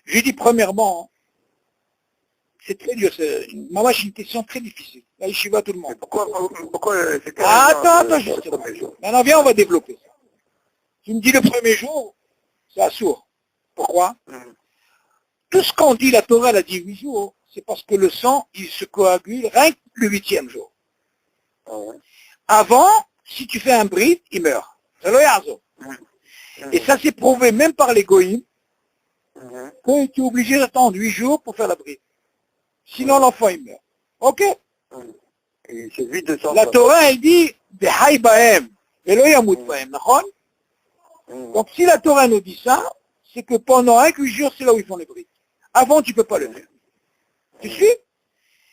Je lui dis premièrement, c'est très dur, c'est une question très difficile. Là, je vois tout le monde. Pourquoi Attends, justement. Maintenant, viens, on va développer ça. Tu me dis le premier jour, c'est assourd. Pourquoi? Tout ce qu'on dit, la Torah, elle a dit 8 jours, c'est parce que le sang, il se coagule rien que le 8e jour. Avant, si tu fais un brit, il meurt. C'est le yazo. Et ça, c'est prouvé même par les goïms, que tu es obligé d'attendre 8 jours pour faire la brit. Sinon, l'enfant, il meurt. Ok? La Torah, elle dit, Behaï bahem, Elo yamut bahem, d'accord? Donc, si la Torah nous dit ça, c'est que pendant 8 jours, c'est là où ils font les briques. Avant, tu ne peux pas le faire. Tu suis?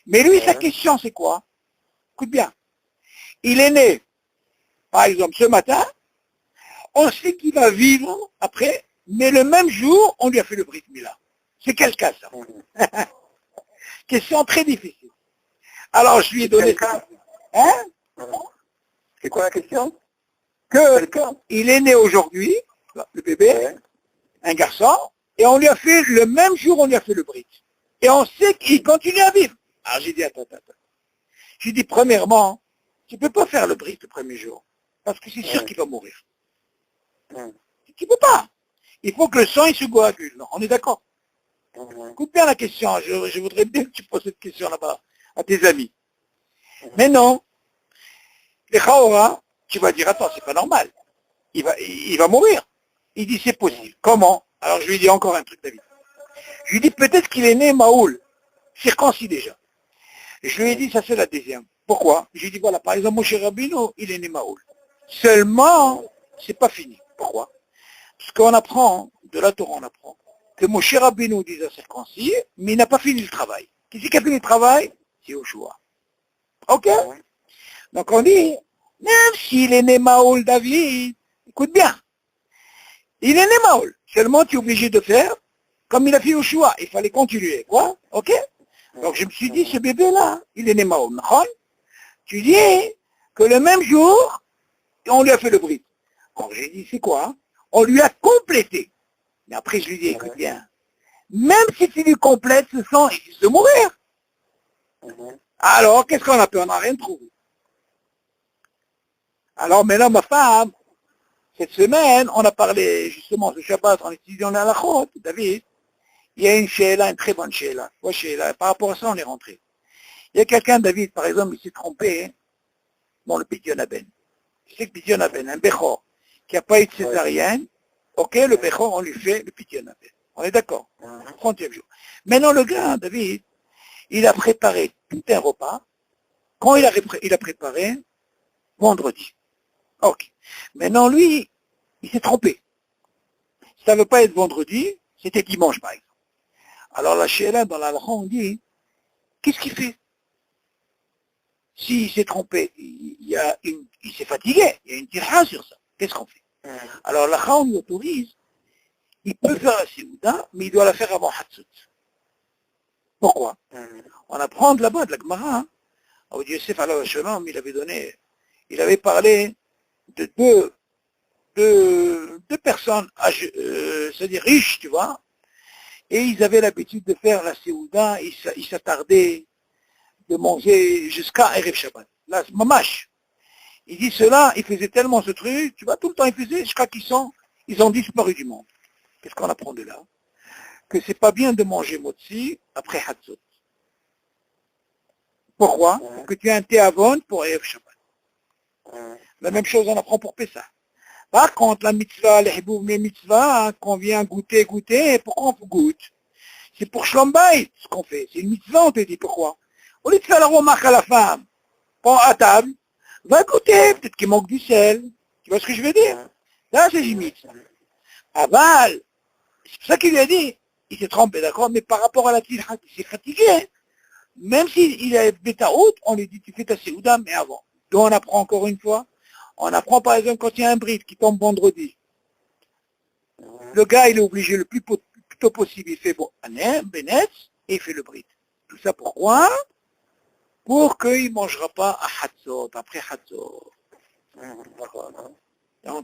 Mais lui, sa question, c'est quoi? Écoute bien. Il est né, par exemple, ce matin, on sait qu'il va vivre après, mais le même jour, on lui a fait le Brit Mila. C'est quel cas, ça? Question très difficile. Alors, je lui ai donné... Hein? C'est quoi la question? Il est né aujourd'hui, le bébé, un garçon, et on lui a fait, le même jour, on lui a fait le Brit. Et on sait qu'il continue à vivre. Alors, j'ai dit, attends. J'ai dit, premièrement, tu ne peux pas faire le Brit le premier jour, parce que c'est sûr qu'il va mourir. Tu ne peux pas. Il faut que le sang, il se coagule. Non, on est d'accord. Écoute bien la question. Je voudrais bien que tu poses cette question là-bas à tes amis. Mais non. Les Khaora, tu vas dire, attends, c'est pas normal. Il va mourir. Il dit, c'est possible. Comment? Alors, je lui dis encore un truc, David. Je lui dis, peut-être qu'il est né Maoul, circoncis déjà. Et je lui ai dit, ça c'est la deuxième. Pourquoi? Je lui ai dit, voilà, par exemple, Moshe Rabbeinu, il est né Maoul. Seulement, c'est pas fini. Pourquoi? Parce qu'on apprend, de la Torah, on apprend, que Moshe Rabbeinu dit circoncis, mais il n'a pas fini le travail. Qui c'est qui a fini le travail? C'est Yoshua. Ok? Donc on dit, même s'il est né Maoul, David, écoute bien, il est né Maoul. Seulement, tu es obligé de faire comme il a fait Yoshua. Il fallait continuer. Quoi? Ok? Donc je me suis dit, ce bébé-là, il est né Maoul. Tu dis que le même jour, on lui a fait le brit. Alors j'ai dit, c'est quoi? On lui a complété. Mais après, je lui dis, écoute bien, même si tu lui complètes, ce sang, il risque de mourir. Alors, qu'est-ce qu'on a fait? On n'a rien trouvé. Alors maintenant, ma femme, cette semaine, on a parlé justement ce Shabbat, en étudiant la halachot, David, il y a une sheila, une très bonne sheila. Par rapport à ça, on est rentré. Il y a quelqu'un, David, par exemple, il s'est trompé dans le Pidyon Aben. Tu sais que Pidyon Aben, un Bechor, qui n'a pas eu de césarienne, ok, le Bechor, on lui fait le Pidyon Aben. On est d'accord? 30e jour. Maintenant, le gars, David, il a préparé tout un repas. Quand il a préparé, vendredi. Ok. Maintenant, lui, il s'est trompé. ça ne veut pas être vendredi, c'était dimanche par exemple. Alors la Sheila, dans la halakha, on dit, qu'est-ce qu'il fait? S'il s'est trompé, il s'est fatigué, il y a une tirha sur ça. Qu'est-ce qu'on fait? Alors la halakha, on lui autorise, il peut faire la Séouda, mais il doit la faire avant Hatzout. Pourquoi? On apprend de là-bas, de la Gemara, hein. Abu Yosef alayhi salam, il avait parlé de deux personnes, c'est-à-dire riches, tu vois, et ils avaient l'habitude de faire la Séouda, ils s'attardaient de manger jusqu'à Erev Shabbat. Là, mamash. Il dit cela, ils faisaient tellement ce truc, tu vois, tout le temps ils faisaient jusqu'à ils ont disparu du monde. Qu'est-ce qu'on apprend de là? Que c'est pas bien de manger motzi après Hatzot. Pourquoi? Pour que tu aies un thé avon pour Erev Shabbat. La même chose on apprend pour Pessah. Par contre, la mitzvah, les hiboum, les mitzvahs, qu'on vient goûter, pourquoi on goûte? C'est pour Shlom Bayit, ce qu'on fait. C'est une mitzvah, on te dit pourquoi. Au lieu de faire la remarque à la femme, prends à table, va goûter, peut-être qu'il manque du sel. Tu vois ce que je veux dire? Là, c'est une mitzvah. Aval, c'est pour ça qu'il lui a dit, il s'est trompé, d'accord, mais par rapport à la tilha, il s'est fatigué. Même s'il est bêta haute, on lui dit, tu fais ta séouda, mais avant. Donc on apprend encore une fois. On apprend par exemple quand il y a un bride qui tombe vendredi. Le gars, il est obligé le plus tôt possible, il fait bon, Benet, et il fait le bride. Tout ça pourquoi? Pour qu'il ne mangera pas à Hatzot, après Hatzot.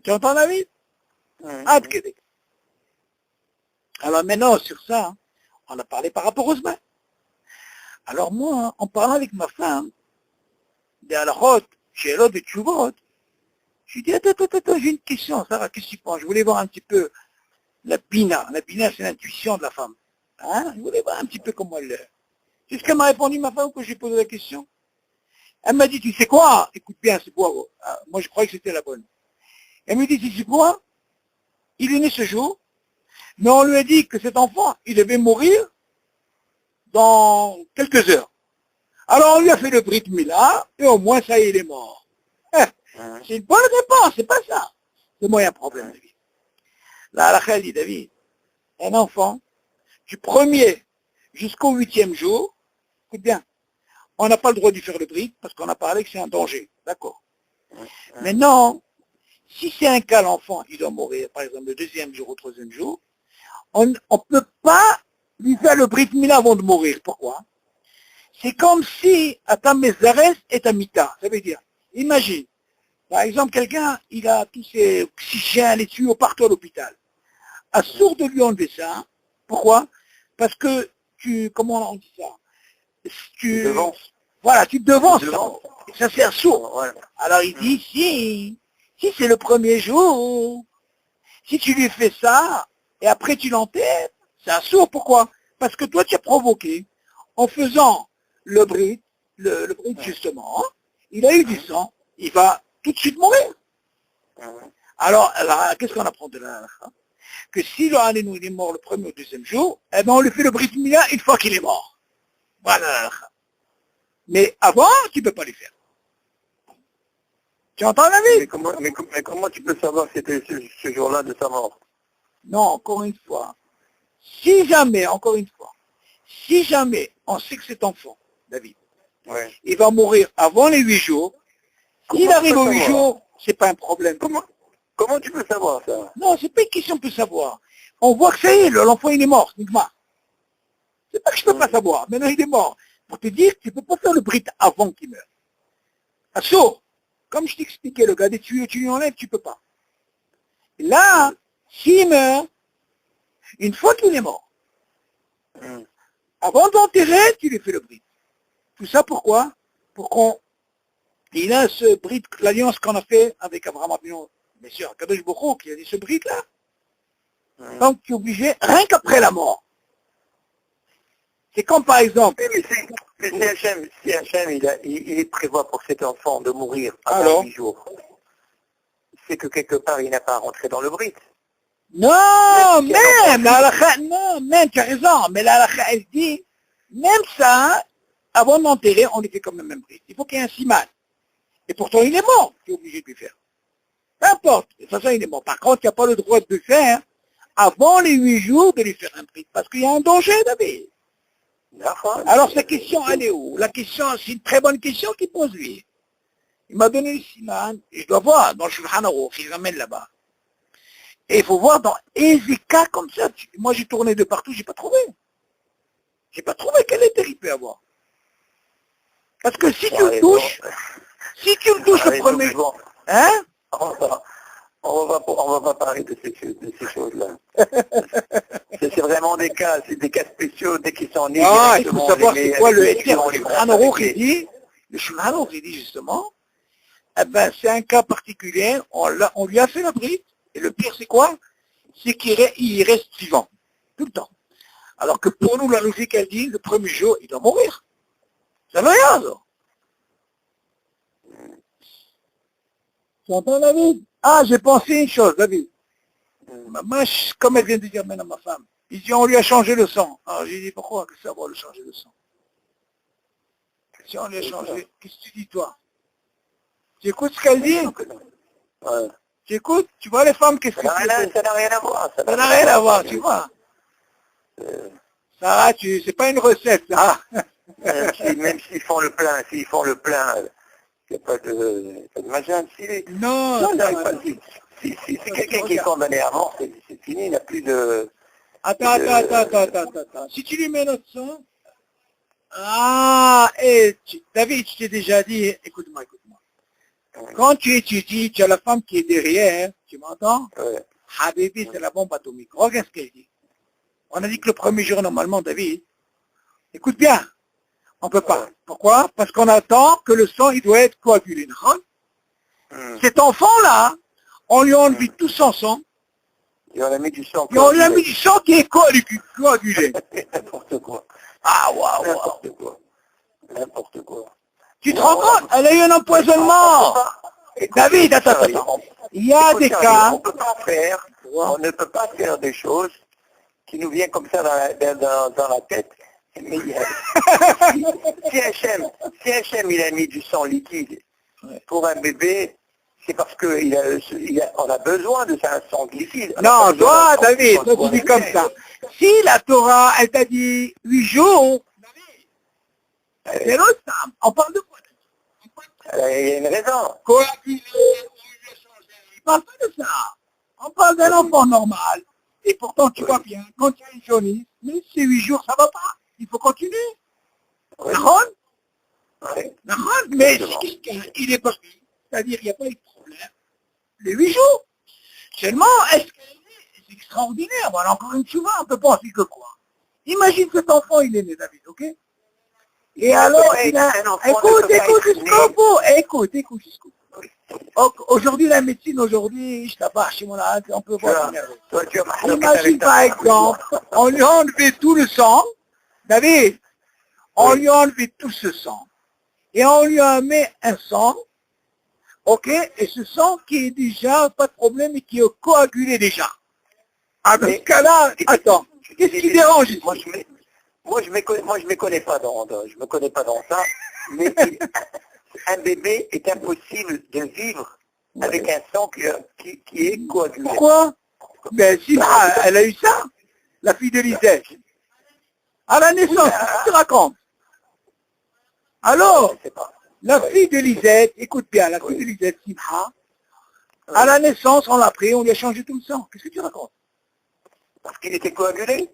Tu entends la vie? Alors maintenant, sur ça, on a parlé par rapport aux mains. Alors moi, en parlant avec ma femme, des halachot, chez l'autre des tchouvot, je lui dis, attends, j'ai une question, Sarah, qu'est-ce que tu penses? Je voulais voir un petit peu la bina. La bina, c'est l'intuition de la femme. Hein? Je voulais voir un petit peu comment elle... C'est ce qu'elle m'a répondu, ma femme, quand j'ai posé la question. Elle m'a dit, tu sais quoi? Écoute bien, c'est quoi? Moi, je croyais que c'était la bonne. Elle me dit, tu sais quoi? Il est né ce jour, mais on lui a dit que cet enfant, il devait mourir dans quelques heures. Alors on lui a fait le Brit Mila, et au moins ça y est, il est mort. C'est une bonne réponse, c'est pas ça. C'est moi, il y a un problème, David. Là, la dit, David, un enfant, du 1er jusqu'au 8e jour, écoute bien, on n'a pas le droit de lui faire le Brit, parce qu'on a parlé que c'est un danger. D'accord. Maintenant, si c'est un cas, l'enfant, il doit mourir, par exemple, le 2e jour ou 3e jour, on ne peut pas lui faire le Brit Mila avant de mourir. Pourquoi? C'est comme si Atam Mezares est à Mita. Ça veut dire, imagine, par exemple, quelqu'un, il a tous ses oxygènes, les tuyaux partout à l'hôpital. Assourd de lui enlever ça. Pourquoi? Parce que comment on dit ça? Tu te devances. Ça c'est assourd. Voilà. Alors il dit, si c'est le 1er jour, si tu lui fais ça, et après tu l'enterres, c'est assourd. Pourquoi? Parce que toi tu as provoqué, en faisant le bride justement, il a eu du sang, il va tout de suite mourir. Alors qu'est-ce qu'on apprend de là? Que si le Hanenou il est mort le 1er ou 2e jour, eh ben on lui fait le Brit Mila une fois qu'il est mort. Voilà. Mais avant, tu ne peux pas lui faire. Tu entends la vie? Mais comment tu peux savoir que c'était ce jour-là de sa mort? Non, encore une fois. Si jamais on sait que cet enfant, David, il va mourir avant les 8 jours, s'il arrive aux 8 jours, c'est pas un problème. Comment tu peux savoir ça? Non, c'est pas une question de savoir. On voit que ça y est, l'enfant il est mort, Nigma. C'est pas que je peux pas savoir, maintenant il est mort. Pour te dire que tu peux pas faire le Brit avant qu'il meure. Assaut, comme je t'expliquais, le gars des tuyaux, tu lui enlèves, tu peux pas. Et là, s'il meurt, une fois qu'il est mort, avant d'enterrer, tu lui fais le Brit. Tout ça pourquoi? Pour qu'il a ce Brit, l'alliance qu'on a fait avec Abraham Avinu, bien sûr, Kadosh Boko, qui a dit ce Brit là. Donc tu es obligé, rien qu'après la mort. C'est comme par exemple... Mais si Hachem, il prévoit pour cet enfant de mourir avant 8 jours, c'est que quelque part il n'a pas rentré dans le Brit. Non, même, tu as raison, mais la halakha, elle dit, même ça, avant d'enterrer, on lui fait comme le même Brit. Il faut qu'il y ait un siman. Et pourtant il est mort, tu es obligé de lui faire. Peu importe, de toute façon il est mort. Par contre, tu n'as pas le droit de le faire avant les 8 jours de lui faire un prix. Parce qu'il y a un danger, David. Alors sa question, elle est où? La question, c'est une très bonne question qu'il pose lui. Il m'a donné le siman, et je dois voir dans le Shulchan Aruch, il ramène là-bas. Et il faut voir dans Ezeka comme ça. Moi j'ai tourné de partout, j'ai pas trouvé. J'ai pas trouvé quel intérêt il peut avoir. Parce que si tu le touches, le premier... Hein? On va pas parler de ces choses-là. C'est vraiment des cas, c'est des cas spéciaux, dès qu'ils sont nés. Ah, il faut savoir c'est quoi le Shulchan Aruch, le Shulchan Aruch, il dit justement, eh ben, c'est un cas particulier, on lui a fait la bride, et le pire c'est quoi? C'est qu'il reste vivant, tout le temps. Alors que pour nous, la logique, elle dit, le premier jour, il doit mourir. Ça veut rien, ça. Tu entends, David? Ah, j'ai pensé une chose, David. Moi, comme elle vient de dire maintenant ma femme, il dit, on lui a changé le sang. Alors j'ai dit, pourquoi? Qu'est-ce que ça va lui changer le sang? Si on lui a changé, qu'est-ce que tu dis, toi? Tu écoutes ce qu'elle dit? Ouais. Tu écoutes? Tu vois les femmes, qu'est-ce que tu dis? Ça n'a rien à voir. Ça n'a rien à voir, tu vois. Sarah, c'est pas une recette, ça. Même s'ils font le plein, il n'y a pas de machin. Non, si c'est quelqu'un qui est condamné à mort, c'est fini, il n'y a plus de... Attends. Si tu lui mets notre sang, David, je t'ai déjà dit, écoute-moi. Quand tu étudies, tu as la femme qui est derrière, tu m'entends? Ouais. Habibi, c'est la bombe atomique. Regarde ce qu'elle dit. On a dit que le premier jour, normalement, David, écoute bien, on ne peut pas. Pourquoi? Parce qu'on attend que le sang, il doit être coagulé. Cet enfant-là, on lui a enlevé tout son sang. Et on a mis du sang. Et on lui a mis du sang qui est coagulé. N'importe quoi. Ah, waouh. N'importe quoi. Tu te rends compte? Elle a eu un empoisonnement. David, attends. Il y a des cas. On ne peut pas faire des choses qui nous viennent comme ça dans la tête. Mais si Hachem il a mis du sang liquide pour un bébé, c'est parce qu'on a besoin de ça, un sang liquide. Non, toi, David, toi tu dis comme ça. Si la Torah, elle t'a dit 8 jours, c'est l'autre, on parle de quoi? Il y a une raison. Coagulé, on parle pas de ça. On parle d'un enfant normal. Et pourtant, tu vois bien, quand tu as une jaunisse, mais ces 8 jours, ça va pas. Il faut continuer. D'accord? Mais si quelqu'un, il est parti, c'est-à-dire qu'il n'y a pas eu de problème, les 8 jours. Seulement, est-ce que c'est extraordinaire? Voilà, encore une fois, on peut penser que quoi? Imagine cet enfant, il est né, David, ok? Et alors, il a... Écoute jusqu'au bout. Aujourd'hui, la médecine, je t'abats chez mon âge, on peut voir. Imagine par exemple, on lui a enlevé tout le sang, David, on lui a enlevé tout ce sang, et on lui a mis un sang, ok, et ce sang qui est déjà, pas de problème, et qui est coagulé déjà. Avec ce cas-là, attends, qu'est-ce qui dérange ici? Moi, je me connais pas dans ça, mais un bébé est impossible de vivre avec un sang qui est coagulé. Pourquoi? Ben, si, elle a eu ça, la fille de Lisette. À la naissance, qu'est-ce que tu racontes? Alors, la fille de Lisette, écoute bien, la fille de Lisette, Simha, à la naissance, on l'a pris, on lui a changé tout le sang. Qu'est-ce que tu racontes? Parce qu'il était coagulé?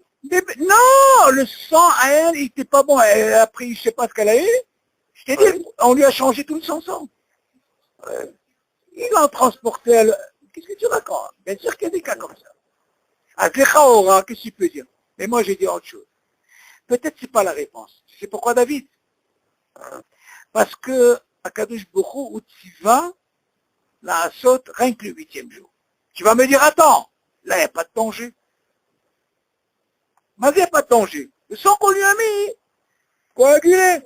Non, le sang à elle, il n'était pas bon. Elle a pris, je ne sais pas ce qu'elle a eu. Je t'ai dit, on lui a changé tout son sang. Il l'a transporté. Qu'est-ce que tu racontes? Bien sûr qu'il y a des cas comme ça. À Zéchaora, qu'est-ce que tu peux dire? Mais moi, j'ai dit autre chose. Peut-être que ce n'est pas la réponse. C'est pourquoi David? Parce que à Kadosh Bokhu, où tu vas, la saute, rien que le 8e jour. Tu vas me dire, attends, là, il n'y a pas de danger. Mais il n'y a pas de danger. Le sang qu'on lui a mis, coagulé.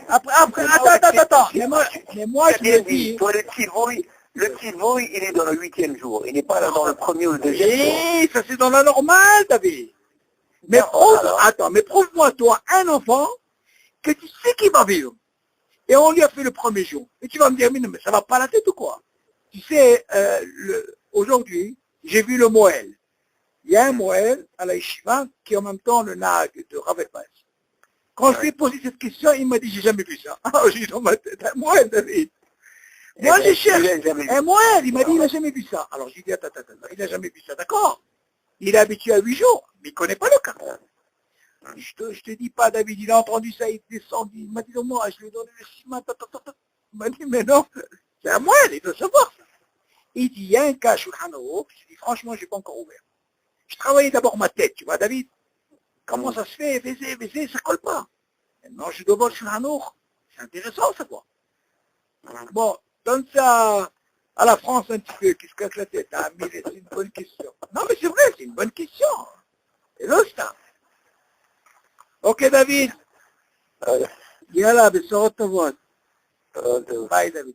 Après, attends. Mais moi, je me dis... Toi, le tivouille, il est dans le 8e jour. Il n'est pas là dans le premier ou le 2e jour. Oui, ça c'est dans la normale, David. Mais prouve-moi, toi, un enfant, que tu sais qu'il va vivre. Et on lui a fait le premier jour. Et tu vas me dire, mais non, mais ça va pas la tête ou quoi? Tu sais, aujourd'hui, j'ai vu le Moël. il y a un Moël à la Yeshiva qui est en même temps le Nag de Rav Elbaz. Quand je lui ai posé cette question, il m'a dit, j'ai jamais vu ça. Alors j'ai dit dans ma tête, un Moël, David. Moi, je cherche un Moël. Il m'a dit, il n'a jamais vu ça. Alors j'ai dit, attends, il n'a jamais vu ça, d'accord. Il est habitué à 8 jours, mais il ne connaît pas le cas. Je te dis pas, David, il a entendu ça, il est descendu. Il m'a dit, non, moi, je lui ai donné le ciment. Il m'a dit, mais non, c'est un Moël, il doit savoir ça. Il dit, il y a un cas, Shulchan Aruch. Je dis, franchement, je n'ai pas encore ouvert. Je travaillais d'abord ma tête, tu vois, David. Comment ça se fait, baiser, ça colle pas. Maintenant, je dois voir sur un autre. C'est intéressant, ça, quoi. Bon, donne ça à la France un petit peu, qui se casse la tête. Ah, mais c'est une bonne question. Non, mais c'est vrai, c'est une bonne question. Et là, ça. Ok, David. Yalla, بصوت طوال. باي David.